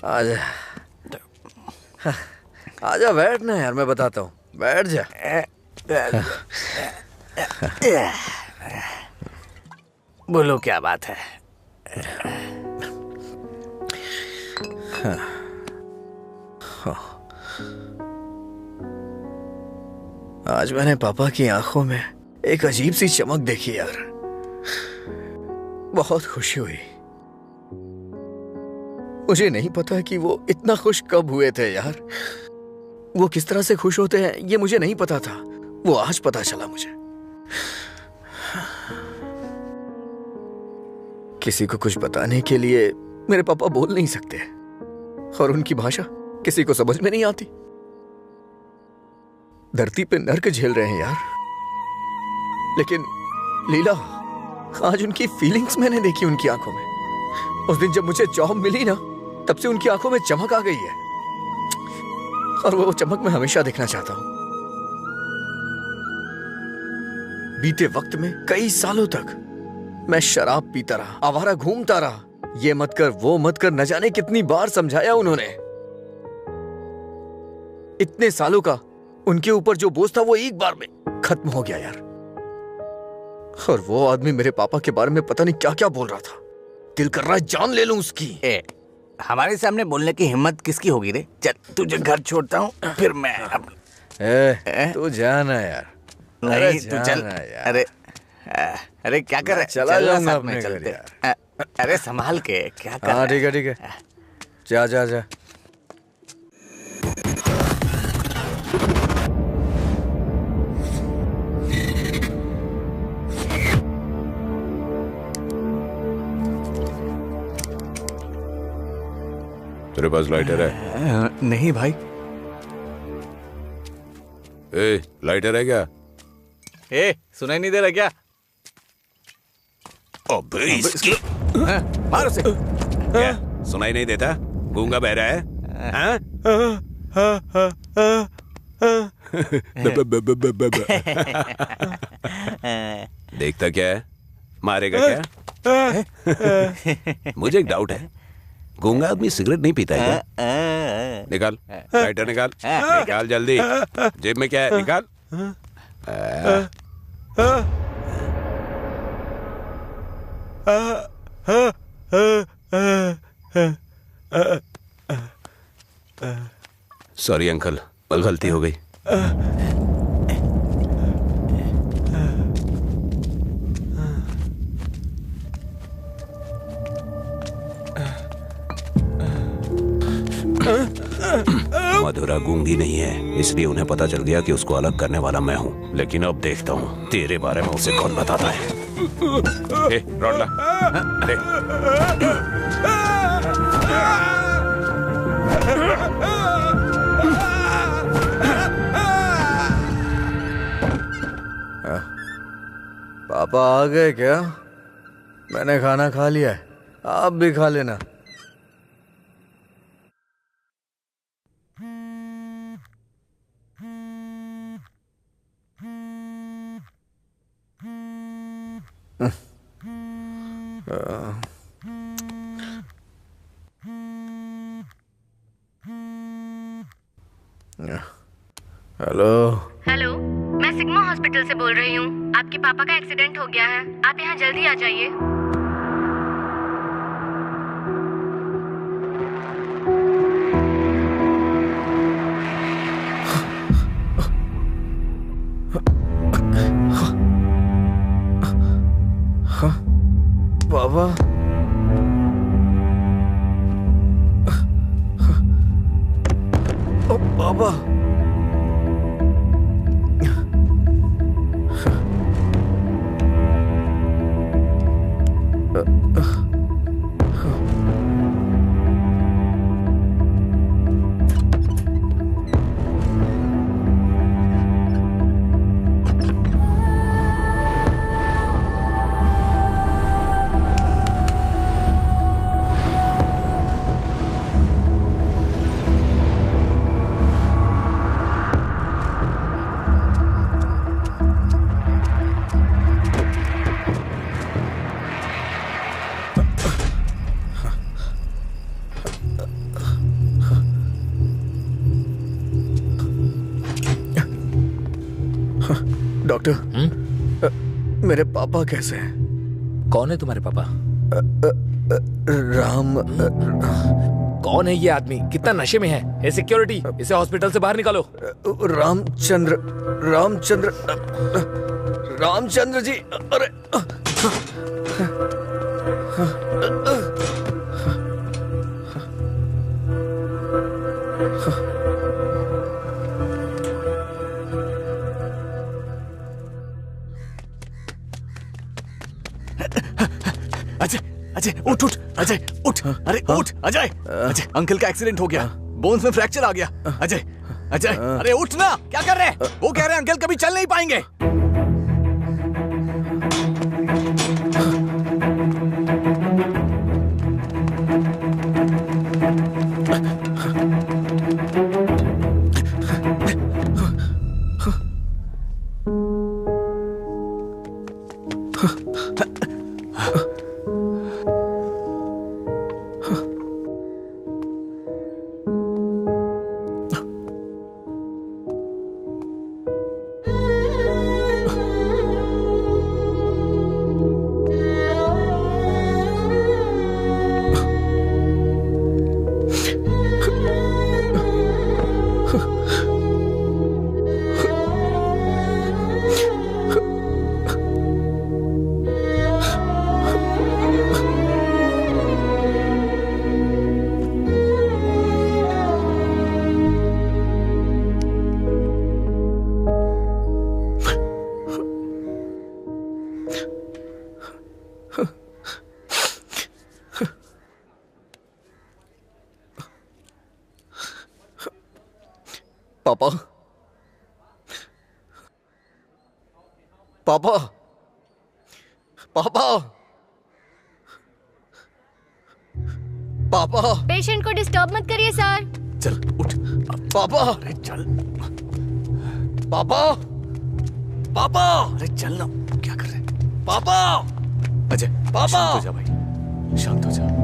आजा आजा, बैठ ना यार, मैं बताता हूँ, बैठ जा। बोलो क्या बात है? आज मैंने पापा की आंखों में एक अजीब सी चमक देखी यार, बहुत खुशी हुई। मुझे नहीं पता कि वो इतना खुश कब हुए थे यार। वो किस तरह से खुश होते हैं ये मुझे नहीं पता था, वो आज पता चला मुझे। किसी को कुछ बताने के लिए मेरे पापा बोल नहीं सकते, और उनकी भाषा किसी को समझ में नहीं आती। धरती पे नर्क झेल रहे हैं यार, लेकिन लीला, आज उनकी फीलिंग्स मैंने देखी उनकी आंखों में। उस दिन जब मुझे जॉब मिली ना, तब से उनकी आंखों में चमक आ गई है, और वो चमक मैं हमेशा देखना चाहता हूं। बीते वक्त में कई सालों तक मैं शराब पीता रहा, आवारा घूमता रहा, ये मत कर वो मत कर, न जाने कितनी बार समझाया उन्होंने। इतने सालों का उनके ऊपर जो बोझ था वो एक बार में खत्म हो गया यार। और वो आदमी मेरे पापा के बारे में पता नहीं क्या क्या बोल रहा था, दिल कर रहा है जान ले लूं उसकी। हमारे सामने बोलने की हिम्मत किसकी होगी रे? चल तुझे घर छोड़ता हूँ, फिर मैं तू जाना यार। नहीं तू चल। अरे अरे क्या कर रहा है? चला जाऊंगा अपने घर यार। अरे संभाल के, क्या कर? हाँ ठीक है ठीक है, जा जा जा। तेरे पास लाइटर है? नहीं भाई। ए, लाइटर है क्या? सुनाई नहीं दे रहा क्या? अबे इसकी मार उसे। क्या सुनाई नहीं देता? गूंगा बहरा है? देखता क्या है? मारेगा क्या? मुझे एक डाउट है, गूंगा आदमी सिगरेट नहीं पीता है क्या? निकाल लाइटर, निकाल निकाल जल्दी। जेब में क्या है? निकाल। सॉरी अंकल, गलती हो गई। मधुरा गूंगी नहीं है, इसलिए उन्हें पता चल गया कि उसको अलग करने वाला मैं हूँ। लेकिन अब देखता हूँ तेरे बारे में उसे कौन बताता है। रॉड ला, ले। पापा आ गए क्या? मैंने खाना खा लिया है, आप भी खा लेना। हेलो हेलो, मैं सिग्मा हॉस्पिटल से बोल रही हूँ। आपके पापा का एक्सीडेंट हो गया है, आप यहाँ जल्दी आ जाइए। पापा, पापा, मेरे पापा कैसे हैं? कौन है तुम्हारे पापा? राम। कौन है ये आदमी? कितना नशे में है? ए सिक्योरिटी, इसे हॉस्पिटल से बाहर निकालो। रामचंद्र जी। अरे अजय उठ अजय उठ। अरे उठ अजय। अजय अंकल का एक्सीडेंट हो गया, बोन्स में फ्रैक्चर आ गया। अजय अरे उठ ना, क्या कर रहे हैं? वो कह रहे हैं अंकल कभी चल नहीं पाएंगे। पापा पापा पापा पापा। पेशेंट को डिस्टर्ब मत करिए सर। चल उठ पापा। अरे चल पापा पापा। अरे चल ना, क्या कर रहे हैं? पापा। अजय पापा। शांत हो जा भाई, शांत हो जा।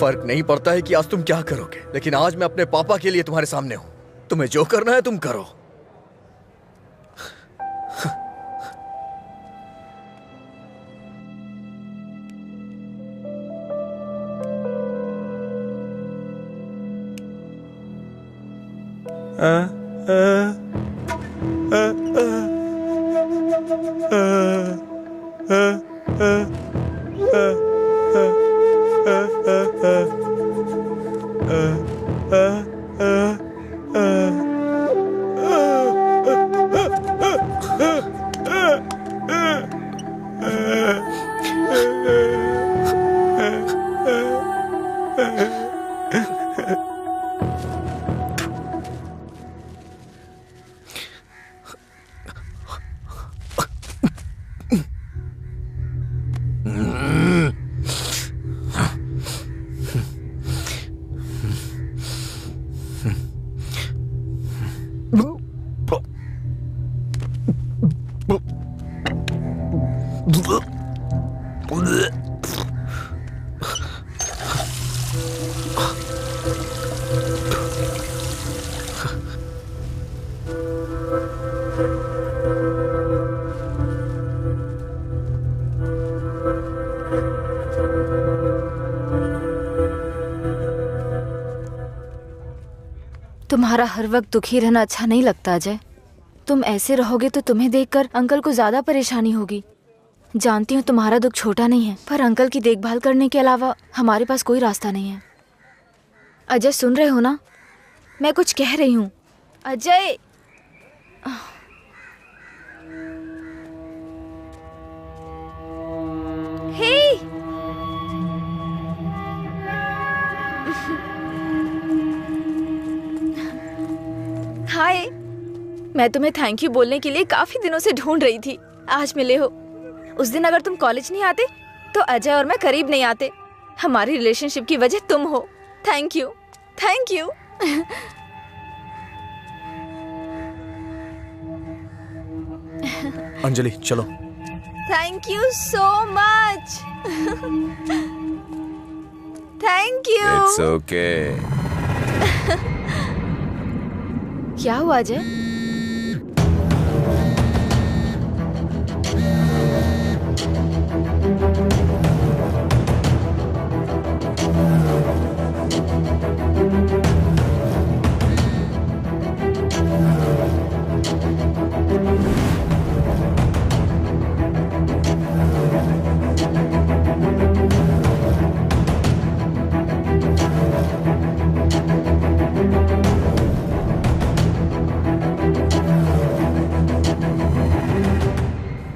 फर्क नहीं पड़ता है कि आज तुम क्या करोगे, लेकिन आज मैं अपने पापा के लिए तुम्हारे सामने हूं। तुम्हें जो करना है तुम करो। तुम्हारा हर वक्त दुखी रहना अच्छा नहीं लगता अजय। तुम ऐसे रहोगे तो तुम्हें देखकर अंकल को ज्यादा परेशानी होगी। जानती हूँ तुम्हारा दुख छोटा नहीं है, पर अंकल की देखभाल करने के अलावा हमारे पास कोई रास्ता नहीं है। अजय सुन रहे हो ना, मैं कुछ कह रही हूँ। अजय हे हाय, मैं तुम्हें थैंक यू बोलने के लिए काफी दिनों से ढूंढ रही थी। आज मिले हो। उस दिन अगर तुम कॉलेज नहीं आते तो अजय और मैं करीब नहीं आते। हमारी रिलेशनशिप की वजह तुम हो। Thank you, thank you. Anjali चलो। Thank you so much. Thank you. It's okay. क्या हुआ अजय?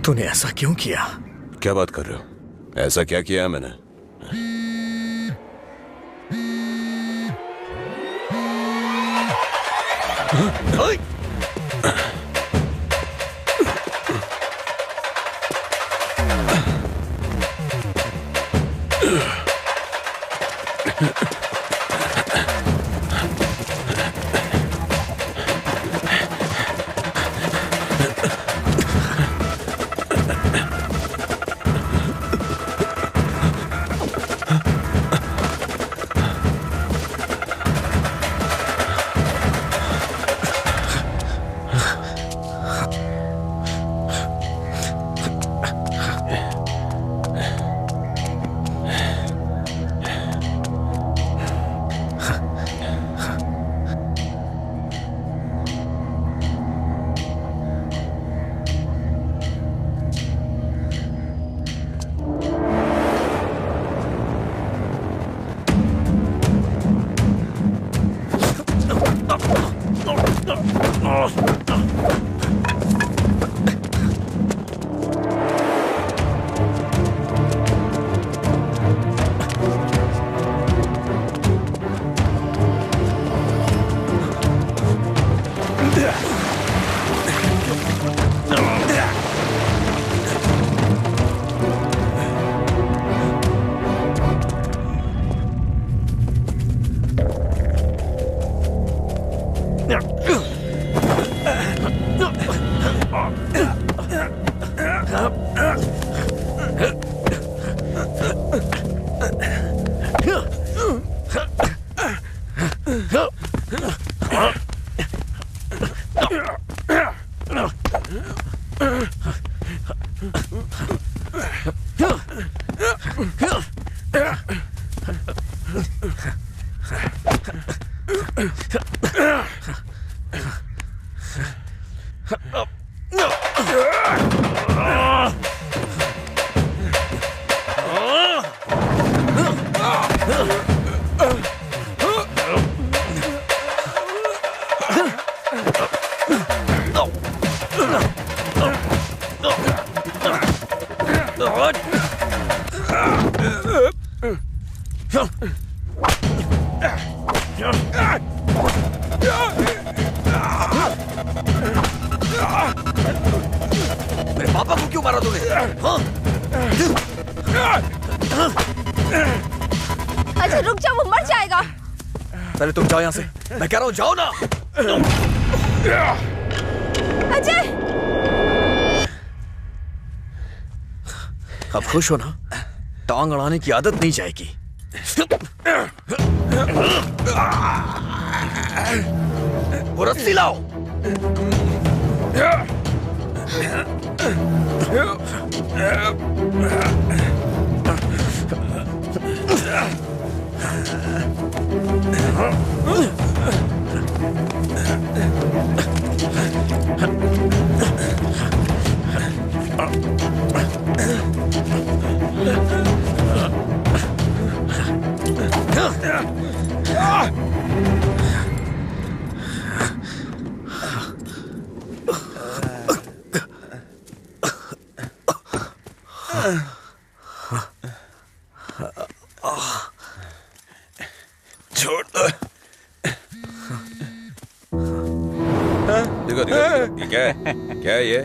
तूने ऐसा क्यों किया? क्या बात कर रहे हो? ऐसा क्या किया है मैंने? मेरे पापा को क्यों मारा तूने? हाँ? अजय रुक जा, वो मर जाएगा। पहले तुम जाओ यहाँ से, मैं कह रहा हूँ जाओ ना। अजय अब खुश हो ना? टांग अड़ाने की आदत नहीं जाएगी। वो रस्सी लाओ। छोड़ दो। देखो देखो ये क्या है? क्या है ये?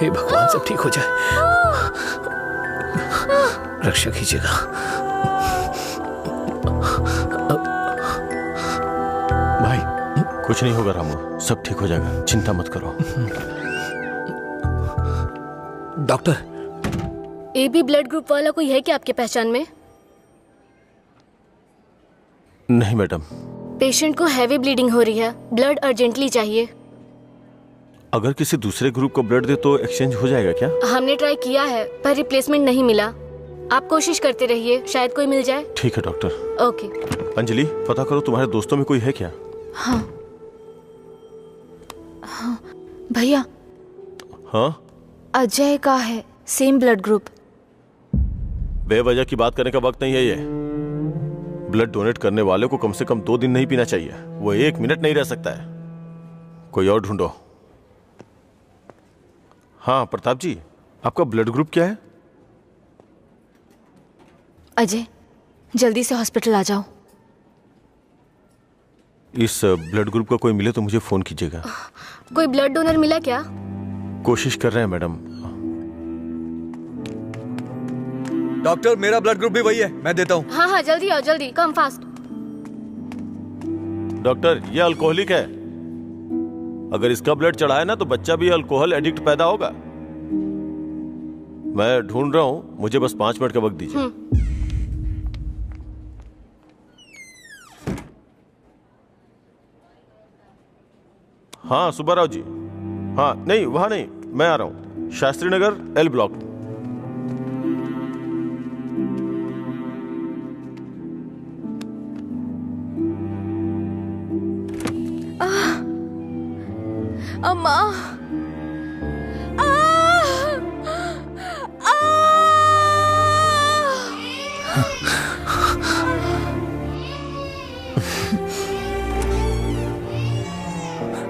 हे भगवान, सब ठीक हो जाए। रक्षा कीजिएगा। भाई कुछ नहीं होगा रामू, सब ठीक हो जाएगा, चिंता मत करो। डॉक्टर, AB ब्लड ग्रुप वाला कोई है क्या आपके पहचान में? नहीं मैडम। पेशेंट को हैवी ब्लीडिंग हो रही है, ब्लड अर्जेंटली चाहिए। अगर किसी दूसरे ग्रुप को ब्लड दे तो एक्सचेंज हो जाएगा क्या? हमने ट्राई किया है पर रिप्लेसमेंट नहीं मिला। आप कोशिश करते रहिए, शायद कोई मिल जाए। ठीक है डॉक्टर। ओके। अंजलि, पता करो तुम्हारे दोस्तों में कोई है क्या? हाँ भैया। हाँ अजय का है, सेम ब्लड ग्रुप। बेवजह की बात करने का वक्त नहीं है ये। ब्लड डोनेट करने वाले को कम से कम 2 दिन नहीं पीना चाहिए, वो 1 मिनट नहीं रह सकता है। कोई और ढूंढो। हाँ प्रताप जी, आपका ब्लड ग्रुप क्या है? अजय, जल्दी से हॉस्पिटल आ जाओ। इस ब्लड ग्रुप का कोई मिले तो मुझे फोन कीजिएगा। कोई ब्लड डोनर मिला क्या? कोशिश कर रहे हैं मैडम। डॉक्टर, मेरा ब्लड ग्रुप भी वही है, मैं देता हूँ। हाँ हाँ, जल्दी आओ, जल्दी, कम फास्ट। डॉक्टर, ये अल्कोहलिक है। अगर इसका ब्लड चढ़ाए ना तो बच्चा भी अल्कोहल एडिक्ट पैदा होगा। मैं ढूंढ रहा हूँ, मुझे बस 5 मिनट का वक्त दीजिए। हाँ सुब्बाराव जी। हाँ नहीं, वहां नहीं, मैं आ रहा हूँ, शास्त्री नगर L ब्लॉक। अम्मा।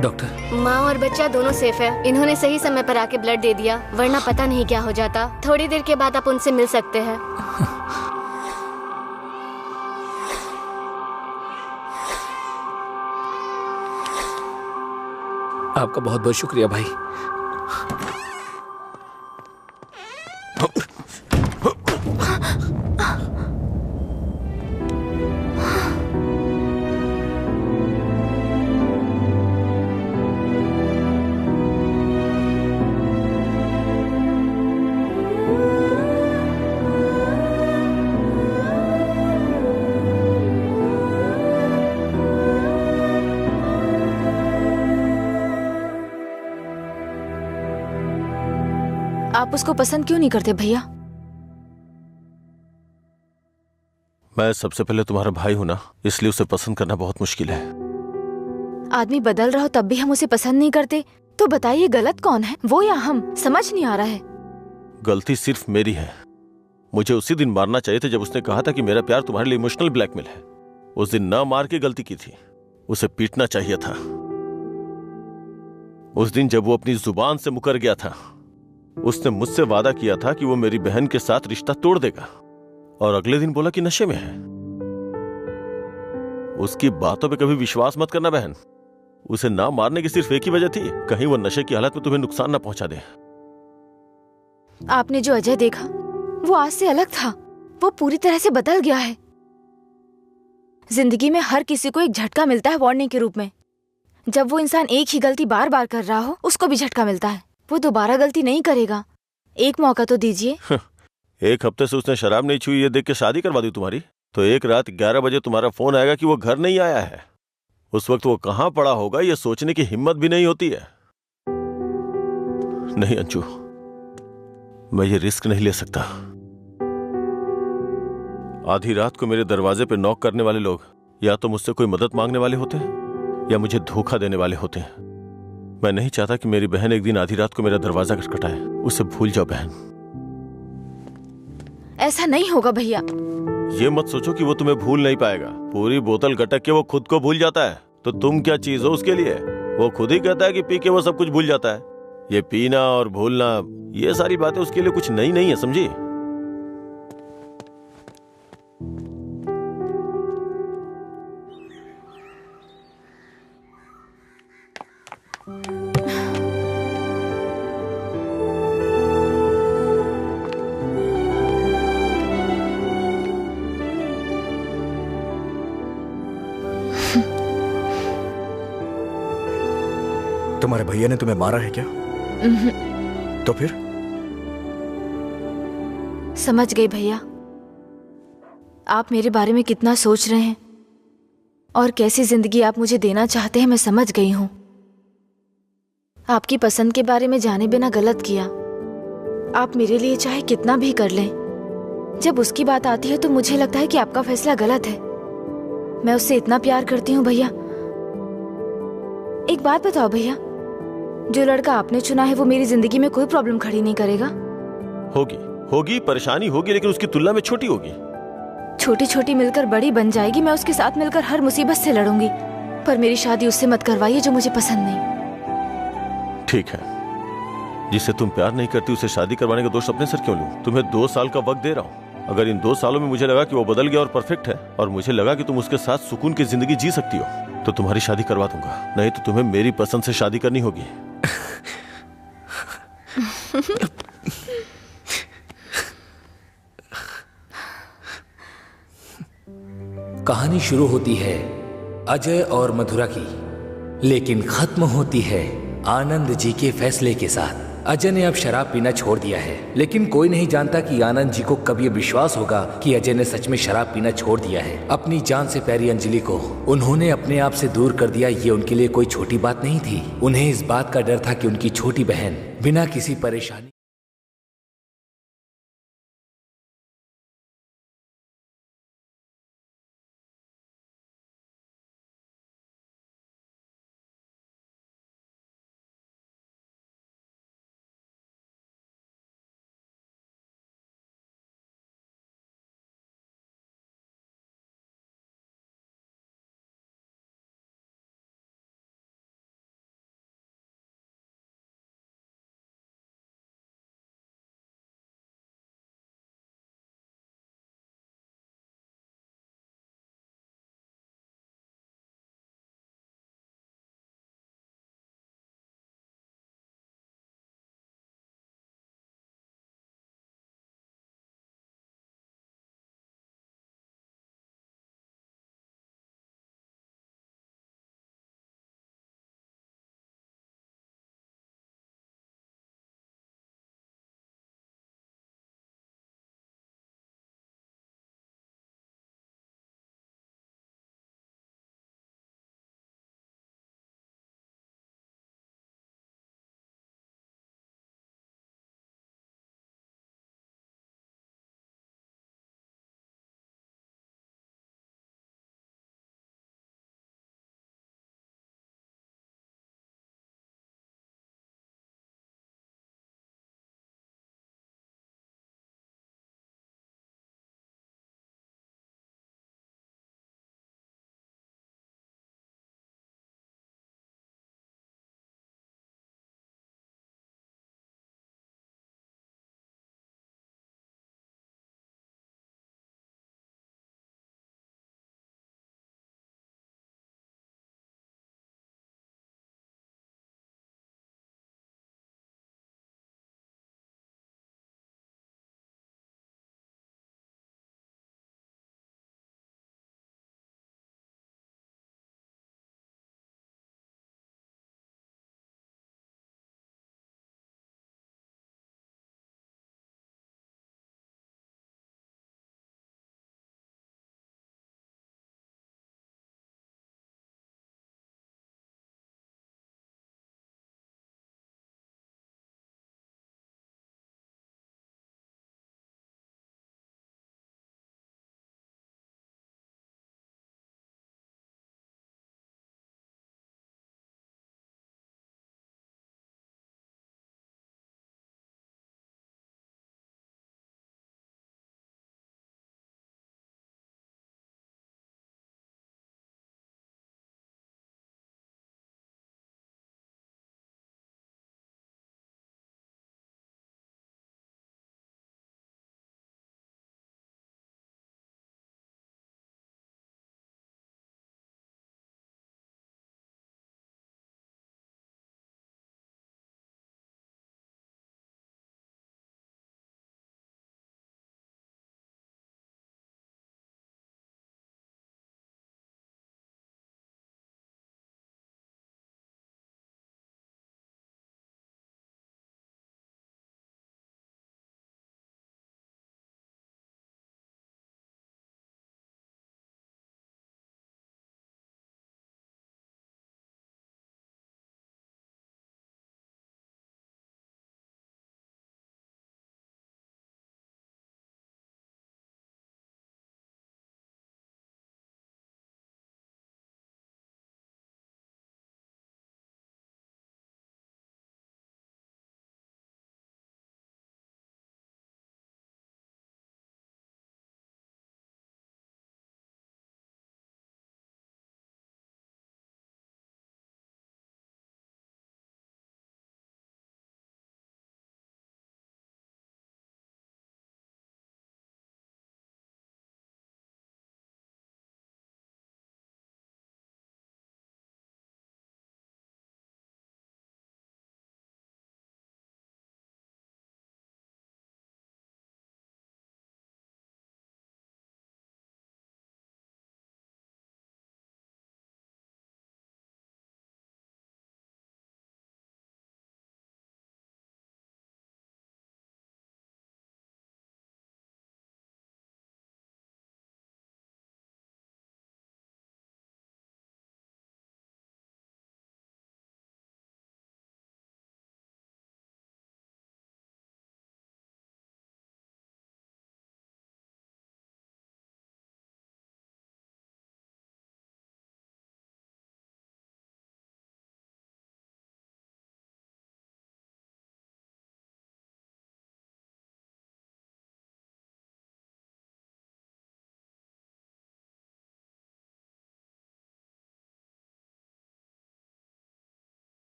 डॉक्टर, माँ और बच्चा दोनों सेफ है। इन्होंने सही समय पर आके ब्लड दे दिया, वरना पता नहीं क्या हो जाता। थोड़ी देर के बाद आप उनसे मिल सकते हैं। आपका बहुत बहुत शुक्रिया भाई। आप उसको पसंद क्यों नहीं करते भैया? मैं सबसे पहले तुम्हारा भाई हूं ना, इसलिए उसे पसंद करना बहुत मुश्किल है। आदमी बदल रहा हो तब भी हम उसे पसंद नहीं करते, तो बताइए गलत कौन है, वो या हम? समझ नहीं आ रहा है। गलती सिर्फ मेरी है। मुझे उसी दिन मारना चाहिए था जब उसने कहा था कि मेरा प्यार तुम्हारे लिए इमोशनल ब्लैकमेल है। उस दिन ना मार के गलती की थी, उसे पीटना चाहिए था। उस दिन जब वो अपनी जुबान से मुकर गया था, उसने मुझसे वादा किया था कि वो मेरी बहन के साथ रिश्ता तोड़ देगा, और अगले दिन बोला कि नशे में है। उसकी बातों पे कभी विश्वास मत करना बहन। उसे ना मारने की सिर्फ एक ही वजह थी, कहीं वो नशे की हालत में तुम्हें नुकसान ना पहुंचा दे। आपने जो अजय देखा वो आज से अलग था। वो पूरी तरह से बदल गया है। जिंदगी में हर किसी को एक झटका मिलता है वार्निंग के रूप में। जब वो इंसान एक ही गलती बार बार कर रहा हो, उसको भी झटका मिलता है। वो दोबारा गलती नहीं करेगा। एक मौका तो दीजिए। 1 हफ्ते से उसने शराब नहीं छुई, ये देख के शादी करवा दी तुम्हारी। तो एक रात 11 बजे तुम्हारा फोन आएगा कि वो घर नहीं आया है। उस वक्त वो कहां पड़ा होगा ये सोचने की हिम्मत भी नहीं होती है। नहीं अंशु, मैं ये रिस्क नहीं ले सकता। आधी रात को मेरे दरवाजे पे नॉक करने वाले लोग या तो मुझसे कोई मदद मांगने वाले होते हैं या मुझे धोखा देने वाले होते हैं। मैं नहीं चाहता कि मेरी बहन एक दिन आधी रात को मेरा दरवाजा खटखटाए। उसे भूल जाओ बहन। ऐसा नहीं होगा भैया। ये मत सोचो कि वो तुम्हें भूल नहीं पाएगा। पूरी बोतल गटक के वो खुद को भूल जाता है, तो तुम क्या चीज हो उसके लिए? वो खुद ही कहता है कि पी के वो सब कुछ भूल जाता है। ये पीना और भूलना, ये सारी बातें उसके लिए कुछ नई नहीं है, समझी? तुम्हारे भैया ने तुम्हें मारा है क्या? तो फिर? समझ गई भैया, आप मेरे बारे में कितना सोच रहे हैं और कैसी जिंदगी आप मुझे देना चाहते हैं, मैं समझ गई हूं। आपकी पसंद के बारे में जाने बिना गलत किया। आप मेरे लिए चाहे कितना भी कर लें, जब उसकी बात आती है तो मुझे लगता है कि आपका फैसला गलत है। मैं उससे इतना प्यार करती हूँ भैया। एक बात बताओ भैया, जो लड़का आपने चुना है वो मेरी जिंदगी में कोई प्रॉब्लम खड़ी नहीं करेगा? होगी, परेशानी होगी, लेकिन उसकी तुलना में छोटी होगी। छोटी छोटी मिलकर बड़ी बन जाएगी। मैं उसके साथ मिलकर हर मुसीबत से लड़ूंगी, पर मेरी शादी उससे मत करवाइए जो मुझे पसंद नहीं। ठीक है, जिससे तुम प्यार नहीं करती उसे शादी करवाने का दोष अपने सर क्यों लूं? तुम्हें 2 साल का वक्त दे रहा हूं। अगर इन 2 सालों में मुझे लगा कि वो बदल गया और परफेक्ट है, और मुझे लगा कि तुम उसके साथ सुकून की जिंदगी जी सकती हो, तो तुम्हारी शादी करवा दूंगा। नहीं तो तुम्हें मेरी पसंद से शादी करनी होगी। कहानी शुरू होती है अजय और मधुरा की, लेकिन खत्म होती है आनंद जी के फैसले के साथ। अजय ने अब शराब पीना छोड़ दिया है, लेकिन कोई नहीं जानता कि आनंद जी को कब ये विश्वास होगा कि अजय ने सच में शराब पीना छोड़ दिया है। अपनी जान से प्यारी अंजलि को उन्होंने अपने आप से दूर कर दिया, ये उनके लिए कोई छोटी बात नहीं थी। उन्हें इस बात का डर था कि उनकी छोटी बहन बिना किसी परेशानी